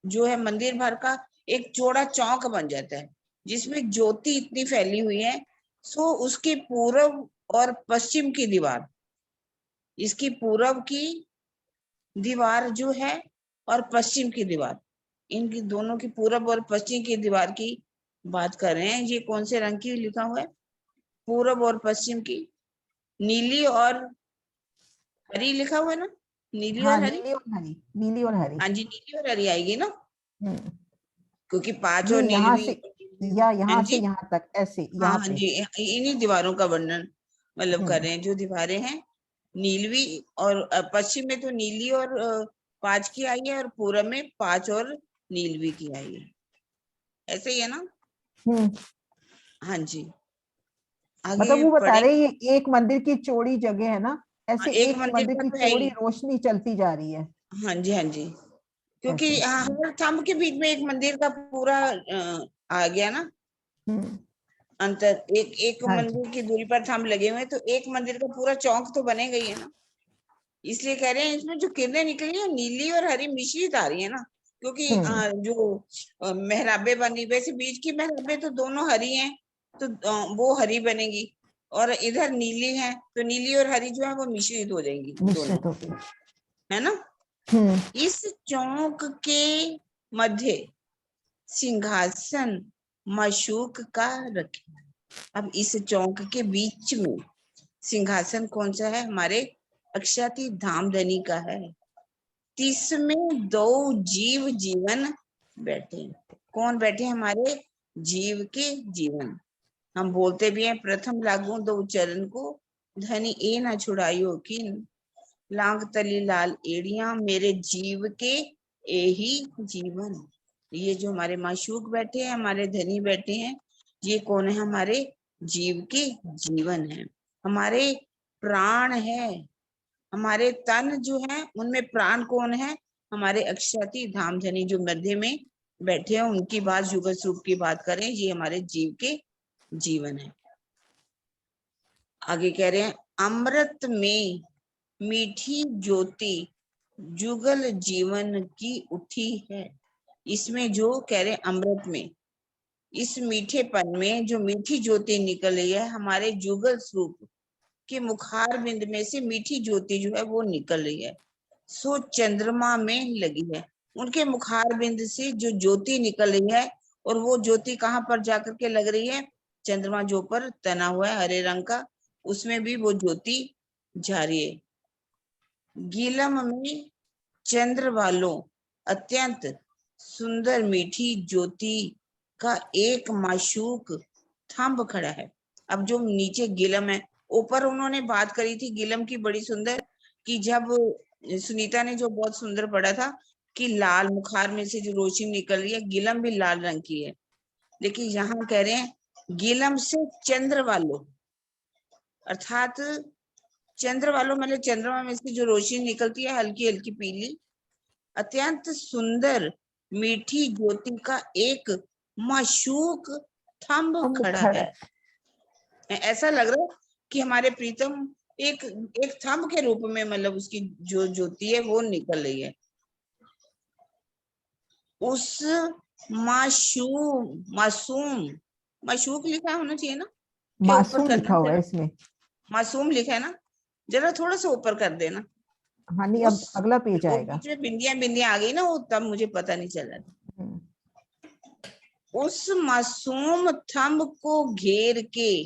जो है, मंदिर भर का एक चौड़ा चौक बन जाता है जिसमें ज्योति इतनी फैली हुई है। सो उसकी पूर्व और पश्चिम की दीवार, इसकी पूर्व की दीवार जो है और पश्चिम की दीवार, इनकी दोनों की पूरब और पश्चिम की दीवार की बात कर रहे हैं। ये कौन से रंग की लिखा हुआ है? पूरब और पश्चिम की, नीली और हरी लिखा हुआ है ना, नीली हाँ और हरी। नीली और हरी, नीली और हरी। हाँ जी, नीली और हरी आएगी ना, हम्म, क्योंकि 5 और ये यहाँ नीलवी। से या हाँ यहाँ से जी, यहाँ तक ऐसे हाँ यहाँ हाँ पे। जी, इन्हीं दीवारों का वर्णन कर रहे हैं। जो दीवारें हैं नीलवी और पश्चिम में तो नीली और 5 की आई है, और पूरब में 5 और नीलवी की आई है, ऐसे ही है ना। हम्म, हाँ जी, मतलब आगे वो बता पढ़े। रहे हैं ये एक मंदिर की चौड़ी जगह है ना, हाँ, ऐसे एक एक मंदिर मंदिर का की तो है चौड़ी ही। रोशनी चलती जा रही है हाँ जी, हाँ जी, क्योंकि ऐसे। हर थंब के बीच में एक मंदिर का पूरा आ गया ना हम्म, अंतर। एक एक हाँ जी। मंदिर की दूरी पर थंब लगे हुए हैं, तो एक मंदिर का पूरा चौक तो बनेगा ही है ना। इसलिए कह रहे हैं इसमें जो किरणें निकली है नीली और हरी मिश्रित आ रही है ना, क्योंकि जो मेहराबे बनी, वैसे बीच की मेहराबे तो दोनों हरी हैं, तो वो हरी बनेगी, और इधर नीली है तो नीली और हरी जो है वो मिश्रित हो जाएंगी दोनों, मिश्रित होती है। है ना। इस चौक के मध्य सिंहासन मशूक का रखे। अब इस चौक के बीच में सिंहासन कौन सा है? हमारे अक्षाती धामधनी का है। जिसमें 2 जीव जीवन बैठे। कौन बैठे? हमारे जीव के जीवन। हम बोलते भी हैं, प्रथम लागू 2 चरण को, धनी ए ना छुड़ाइयो किन, लांग तली लाल एड़ियां, मेरे जीव के ए ही जीवन। ये जो हमारे माशूक बैठे हैं, हमारे धनी बैठे हैं, ये कौन है? हमारे जीव के जीवन है, हमारे प्राण है। हमारे तन जो है उनमें प्राण कौन है? हमारे अक्षाती धामधनी जो मध्य में बैठे हैं, उनकी बात, युगल स्वरूप की बात करें, ये हमारे जीव के जीवन है। आगे कह रहे हैं, अमृत में मीठी ज्योति जुगल जीवन की उठी है। इसमें जो कह रहे अमृत में, इस मीठेपन में जो मीठी ज्योति निकल रही है, हमारे जुगल स्वरूप के मुखार बिंद में से मीठी ज्योति जो है वो निकल रही है, सो चंद्रमा में लगी है। उनके मुखार बिंद से जो ज्योति निकल रही है, और वो ज्योति कहाँ पर जाकर के लग रही है? चंद्रमा जो पर तना हुआ है हरे रंग का, उसमें भी वो ज्योति जा रही है। गीलम में चंद्र वालों अत्यंत सुंदर मीठी ज्योति का एक माशूक थंब खड़ा है। अब जो नीचे गिलम है, ऊपर उन्होंने बात करी थी गिलम की बड़ी सुंदर, कि जब सुनीता ने जो बहुत सुंदर पढ़ा था कि लाल मुखार में से जो रोशनी निकल रही है, गिलम भी लाल रंग की है। लेकिन यहाँ कह रहे हैं गिलम से चंद्र वालों, अर्थात चंद्र वालों मतलब चंद्रमा में से जो रोशनी निकलती है हल्की हल्की पीली, अत्यंत सुंदर मीठी ज्योति का एक माशूक थंब खड़ा है। ऐसा लग रहा है कि हमारे प्रीतम एक थंब के रूप में, मतलब उसकी जो ज्योति है वो निकल रही है। उस मासूम माशूक लिखा होना चाहिए ना, क्या ऊपर मासूम लिखा हुआ है इसमें, मासूम लिखा है ना, जरा थोड़ा सा ऊपर कर देना। हाँ नहीं अब अगला पेज वो आएगा। बीच में बिंदियां आ गई ना, वो तब मुझे पता नहीं चला। उस मासूम थंब को घेर के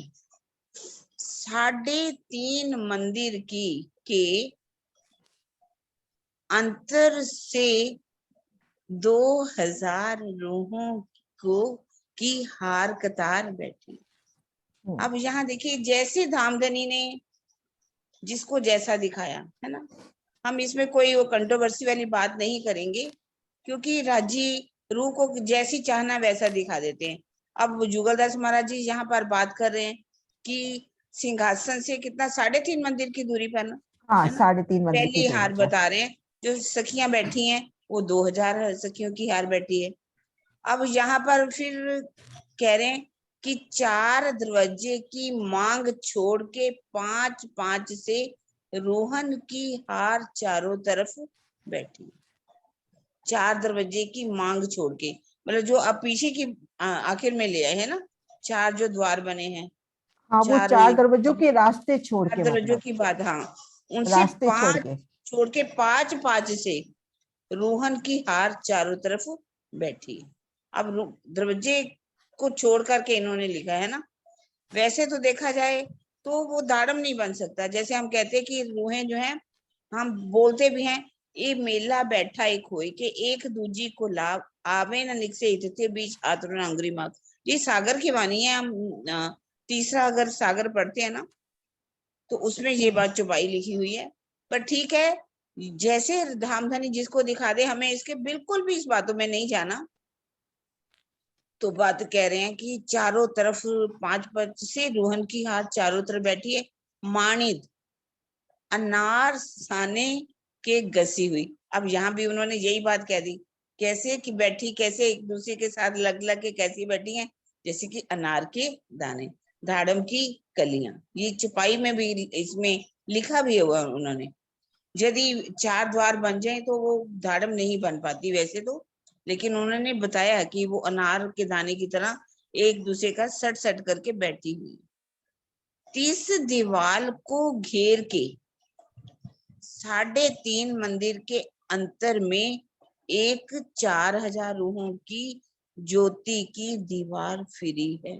3.5 मंदिर के अंतर से 2000 रूहों की हार कतार बैठी। अब यहाँ देखिए, जैसे धामधनी ने जिसको जैसा दिखाया है ना, हम इसमें कोई वो कंट्रोवर्सी वाली बात नहीं करेंगे, क्योंकि राजी रूह को जैसी चाहना वैसा दिखा देते हैं। अब जुगलदास महाराज जी यहाँ पर बात कर रहे हैं कि सिंहासन से कितना 3.5 मंदिर की दूरी पर ना, हाँ, है ना, 3.5 मंदिर की पहली दूरी हार पर। बता रहे हैं। जो सखियां बैठी हैं वो 2000 सखियों की हार बैठी है। अब यहाँ पर फिर कह रहे हैं कि 4 दरवाजे की मांग छोड़ के 5-5 से रोहन की हार चारों तरफ बैठी। 4 दरवाजे की मांग छोड़ के, मतलब जो अब पीछे की आखिर में ले आए है ना, 4 जो द्वार बने हैं, हाँ वो 4 दरवाजों के रास्ते छोड़ के, दरवाजों मतलब की बात, हाँ उनसे रास्ते छोड़ 5 के, छोड़ के 5-5 से रोहन की हार चारों तरफ बैठी। अब दरवाजे को छोड़ करके इन्होंने लिखा है ना। वैसे तो देखा जाए तो वो दाड़म नहीं बन सकता। जैसे हम कहते हैं कि रूहें जो हैं, हम बोलते भी हैं, ये मेला बैठा एक होई के एक दूजी को लाभ आवे न निकसे इतते बीच आतुर अंगुरी माग। ये सागर की वाणी है। हम तीसरा अगर सागर पढ़ते हैं ना तो उसमें ये बात चौपाई लिखी हुई है। पर ठीक है, जैसे धामधनी जिसको दिखा दे, हमें इसके बिल्कुल भी इस बातों में नहीं जाना। तो बात कह रहे हैं कि चारों तरफ 5-5 से रोहन की हार चारों तरफ बैठी है, माणिद अनार साने के गसी हुई। अब यहाँ भी उन्होंने यही बात कह दी, कैसे कि बैठी, कैसे एक दूसरे के साथ लग लग के कैसी बैठी हैं, जैसे कि अनार के दाने, दाड़म की कलियां। ये छपाई में भी इसमें लिखा भी हुआ उन्होंने। यदि 4 द्वार बन जाए तो वो दाड़म नहीं बन पाती वैसे तो, लेकिन उन्होंने बताया कि वो अनार के दाने की तरह एक दूसरे का सट सट करके बैठी हुई। 30 दीवार को घेर के 3.5 मंदिर के अंतर में एक 4000 रूहों की ज्योति की दीवार फिरी है।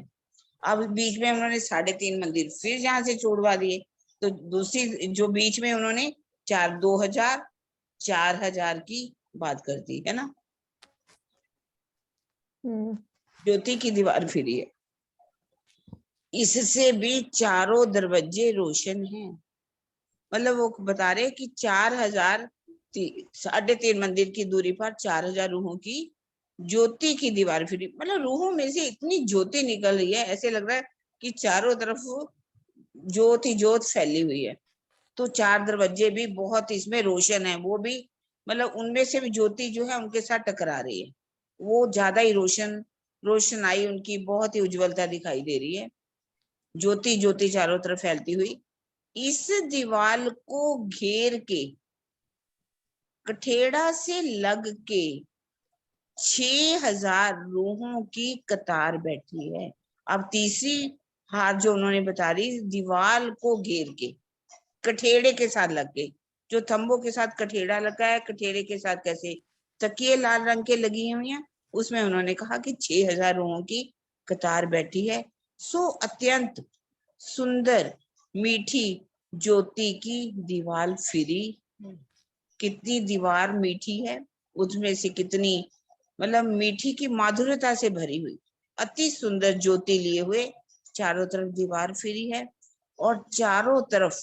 अब बीच में उन्होंने 3.5 मंदिर फिर जहां से छोड़वा दिए, तो दूसरी जो बीच में उन्होंने 4000 की बात कर दी है ना, ज्योति की दीवार फिरी है। इससे भी चारों दरवाजे रोशन हैं। मतलब वो बता रहे कि 3.5 मंदिर की दूरी पर 4000 रूहों की ज्योति की दीवार फिरी। मतलब रूहों में से इतनी ज्योति निकल रही है, ऐसे लग रहा है कि चारों तरफ ज्योत ही ज्योत फैली हुई है। तो 4 दरवाजे भी बहुत इसमें रोशन है, वो भी मतलब उनमें से भी ज्योति जो है उनके साथ टकरा रही है, वो ज्यादा ही रोशनाई उनकी बहुत ही उज्जवलता दिखाई दे रही है। ज्योति ज्योति चारों तरफ फैलती हुई। इस दीवार को घेर के कठेड़ा से लग के 6000 रूहों की कतार बैठी है। अब तीसरी हार जो उन्होंने बता दी, दीवार को घेर के कठेड़े के साथ लग के, जो थंबों के साथ कठेड़ा लगा है, कठेड़े के साथ कैसे तकिए लाल रंग के लगी हुई हैं, उसमें उन्होंने कहा कि 6000 रूहों की कतार बैठी है। सो अत्यंत सुंदर मीठी ज्योति की दीवार फिरी। कितनी दीवार मीठी है, उसमें से कितनी मतलब मीठी की माधुर्यता से भरी हुई, अति सुंदर ज्योति लिए हुए चारों तरफ दीवार फिरी है और चारों तरफ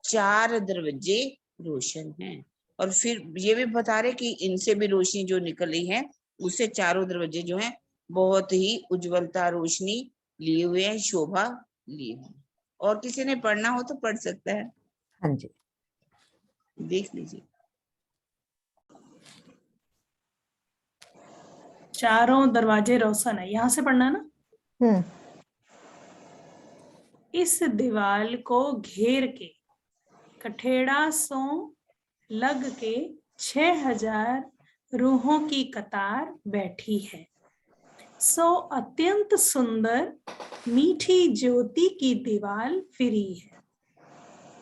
4 दरवाजे रोशन हैं। और फिर ये भी बता रहे कि इनसे भी रोशनी जो निकली है उससे चारों दरवाजे जो हैं बहुत ही उज्जवलता रोशनी लिए हुए हैं, शोभा लिए हुए। और किसी ने पढ़ना हो तो पढ़ सकता है, हाँ जी। देख लीजिए। चारों दरवाजे रोशन है, यहाँ से पढ़ना ना। इस दीवाल को घेर के कठेड़ा सो लग के 6000 रूहों की कतार बैठी है। सो अत्यंत सुंदर मीठी ज्योति की दीवाल फिरी है।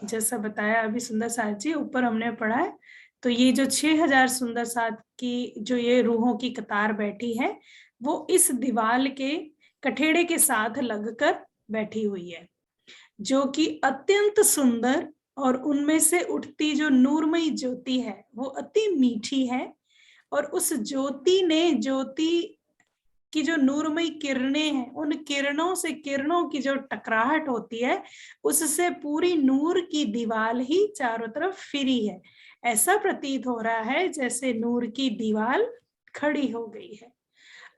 जैसा बताया अभी सुंदर साथ जी, ऊपर हमने पढ़ा है। तो ये जो 6000 सुंदर साथ की जो ये रूहों की कतार बैठी है वो इस दीवाल के कठेड़े के साथ लगकर बैठी हुई है, जो कि अत्यंत सुंदर, और उनमें से उठती जो नूरमयी ज्योति है वो अति मीठी है। और उस ज्योति की जो नूरमयी किरणें हैं, उन किरणों से किरणों की जो टकराहट होती है उससे पूरी नूर की दीवार ही चारों तरफ फिरी है। ऐसा प्रतीत हो रहा है जैसे नूर की दीवार खड़ी हो गई है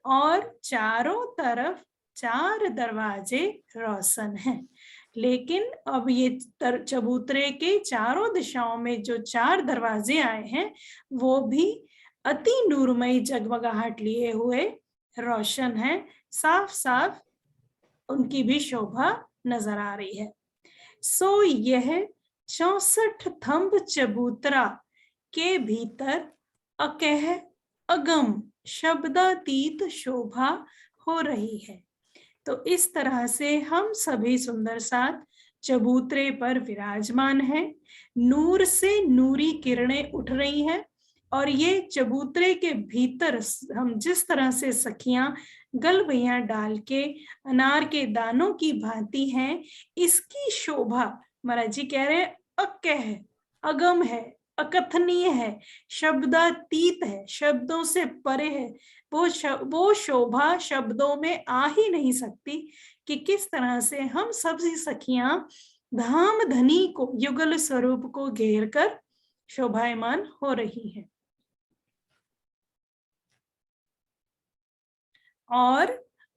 और चारों तरफ 4 दरवाजे रोशन हैं। लेकिन अब ये चबूतरे के चारों दिशाओं में जो 4 दरवाजे आए हैं वो भी अति नूरमयी जगमगाहट लिए हुए रोशन है, साफ साफ उनकी भी शोभा नजर आ रही है। सो यह 64 थंब चबूतरा के भीतर अकह अगम शब्दातीत शोभा हो रही है। तो इस तरह से हम सभी सुंदर साथ चबूतरे पर विराजमान हैं। नूर से नूरी किरणें उठ रही हैं और ये चबूतरे के भीतर हम जिस तरह से सखियां गलबैयां डाल के अनार के दानों की भांति हैं, इसकी शोभा महाराज जी कह रहे हैं अकह अगम है, अकथनीय है, शब्दातीत है, शब्दों से परे है। वो शोभा शब्दों में आ ही नहीं सकती कि किस तरह से हम सभी सखियां धाम धनी को युगल स्वरूप को घेर कर शोभायमान हो रही हैं। और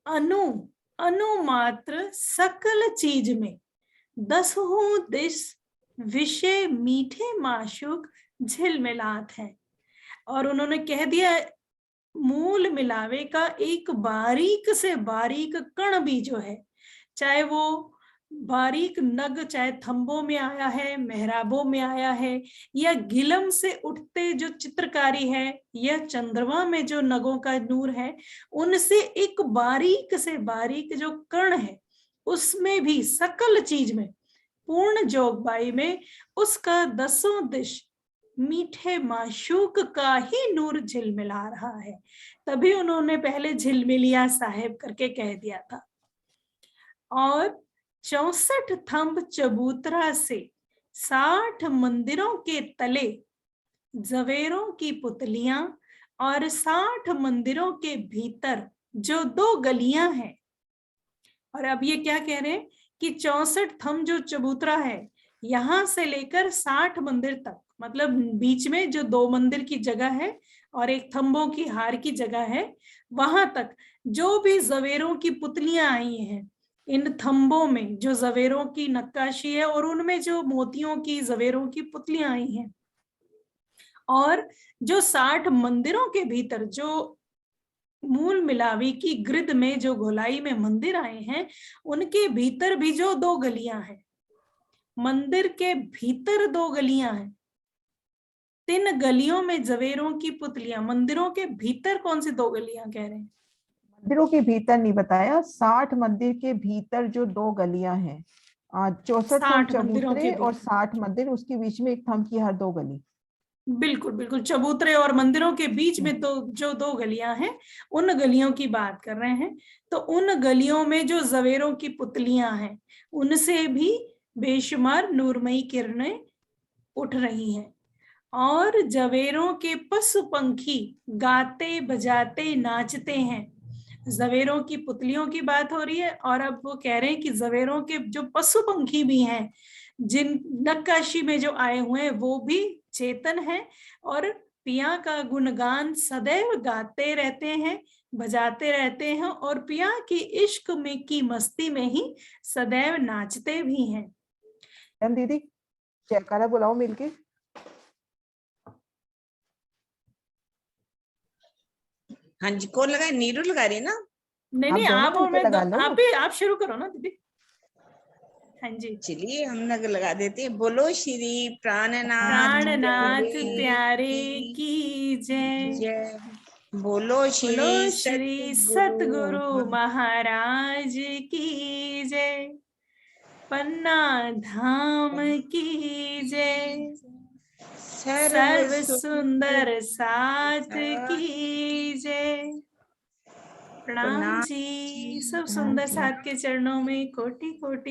अनु मात्र सकल चीज में 10 दिश विषय मीठे माशुक झिलमिलात है। और उन्होंने कह दिया मूल मिलावे का एक बारीक से बारीक कण भी जो है, चाहे वो बारीक नग चाहे थंबों में आया है, मेहराबों में आया है, या गिलम से उठते जो चित्रकारी है, या चंद्रमा में जो नगों का नूर है, उनसे एक बारीक से बारीक जो कण है उसमें भी सकल चीज में पूर्ण जोगबाई में उसका 10 दिश मीठे माशूक का ही नूर झिलमिला रहा है। तभी उन्होंने पहले झिलमिलिया साहेब करके कह दिया था। और 64 थंब चबूतरा से 60 मंदिरों के तले जवेरों की पुतलियां और 60 मंदिरों के भीतर जो 2 गलियां हैं। और अब ये क्या कह रहे हैं कि 64 थंब जो चबूतरा है यहां से लेकर 60 मंदिर तक, मतलब बीच में जो 2 मंदिर की जगह है और एक थंबों की हार की जगह है, वहां तक जो भी जवेरों की पुतलियां आई हैं, इन थंबों में जो जवेरों की नक्काशी है और उनमें जो मोतियों की जवेरों की पुतलियां आई हैं, और जो 60 मंदिरों के भीतर जो मूल मिलावी की ग्रिड में जो गोलाई में मंदिर आए हैं, उनके भीतर भी जो 2 गलियां हैं, मंदिर के भीतर 2 गलियां हैं, 3 गलियों में जवेरों की पुतलियां। मंदिरों के भीतर कौन सी 2 गलियां कह रहे हैं? मंदिरों के भीतर नहीं बताया, 60 मंदिर के भीतर जो 2 गलियां हैं, 64 थंब चबूतरे और 60 मंदिर, उसके बीच में एक थंब की हर 2 गली। बिल्कुल बिल्कुल, चबूतरे और मंदिरों के बीच में तो जो 2 गलियां हैं, उन गलियों की बात कर रहे हैं। तो उन गलियों में जो जवेरों की पुतलियां हैं उनसे भी बेशुमार नूरमयी किरणें उठ रही हैं। और जवेरों के पशु पंखी गाते बजाते नाचते हैं, जवेरों की पुतलियों की बात हो रही है, और अब वो कह रहे हैं कि जवेरों के जो पशु पंखी भी हैं, जिन नक्काशी में जो आए हुए हैं, वो भी चेतन है और पिया का गुणगान सदैव गाते रहते हैं, बजाते रहते हैं, और पिया की इश्क में की मस्ती में ही सदैव नाचते भी हैं। एम दीदी जयकारा बुलाओ मिलके। हाँ जी, कौन लगा? नीरू लगा रही है ना? नहीं आप नहीं, दोनों आप और मिलके मैं लगा लो। आप भी, आप शुरू करो ना दीदी। हाँ जी। चलिए हम लोग लगा देते हैं। बोलो श्री प्राणनाथ प्राणनाथ प्यारे प्यारे की जय। जय। बोलो बोलो श्री श्री सतगुरु महाराज की जय। पन्ना धाम की जय। सर्व सुंदर साथ की जय। प्रणाम जी। सब सुंदर साथ के चरणों में कोटि कोटि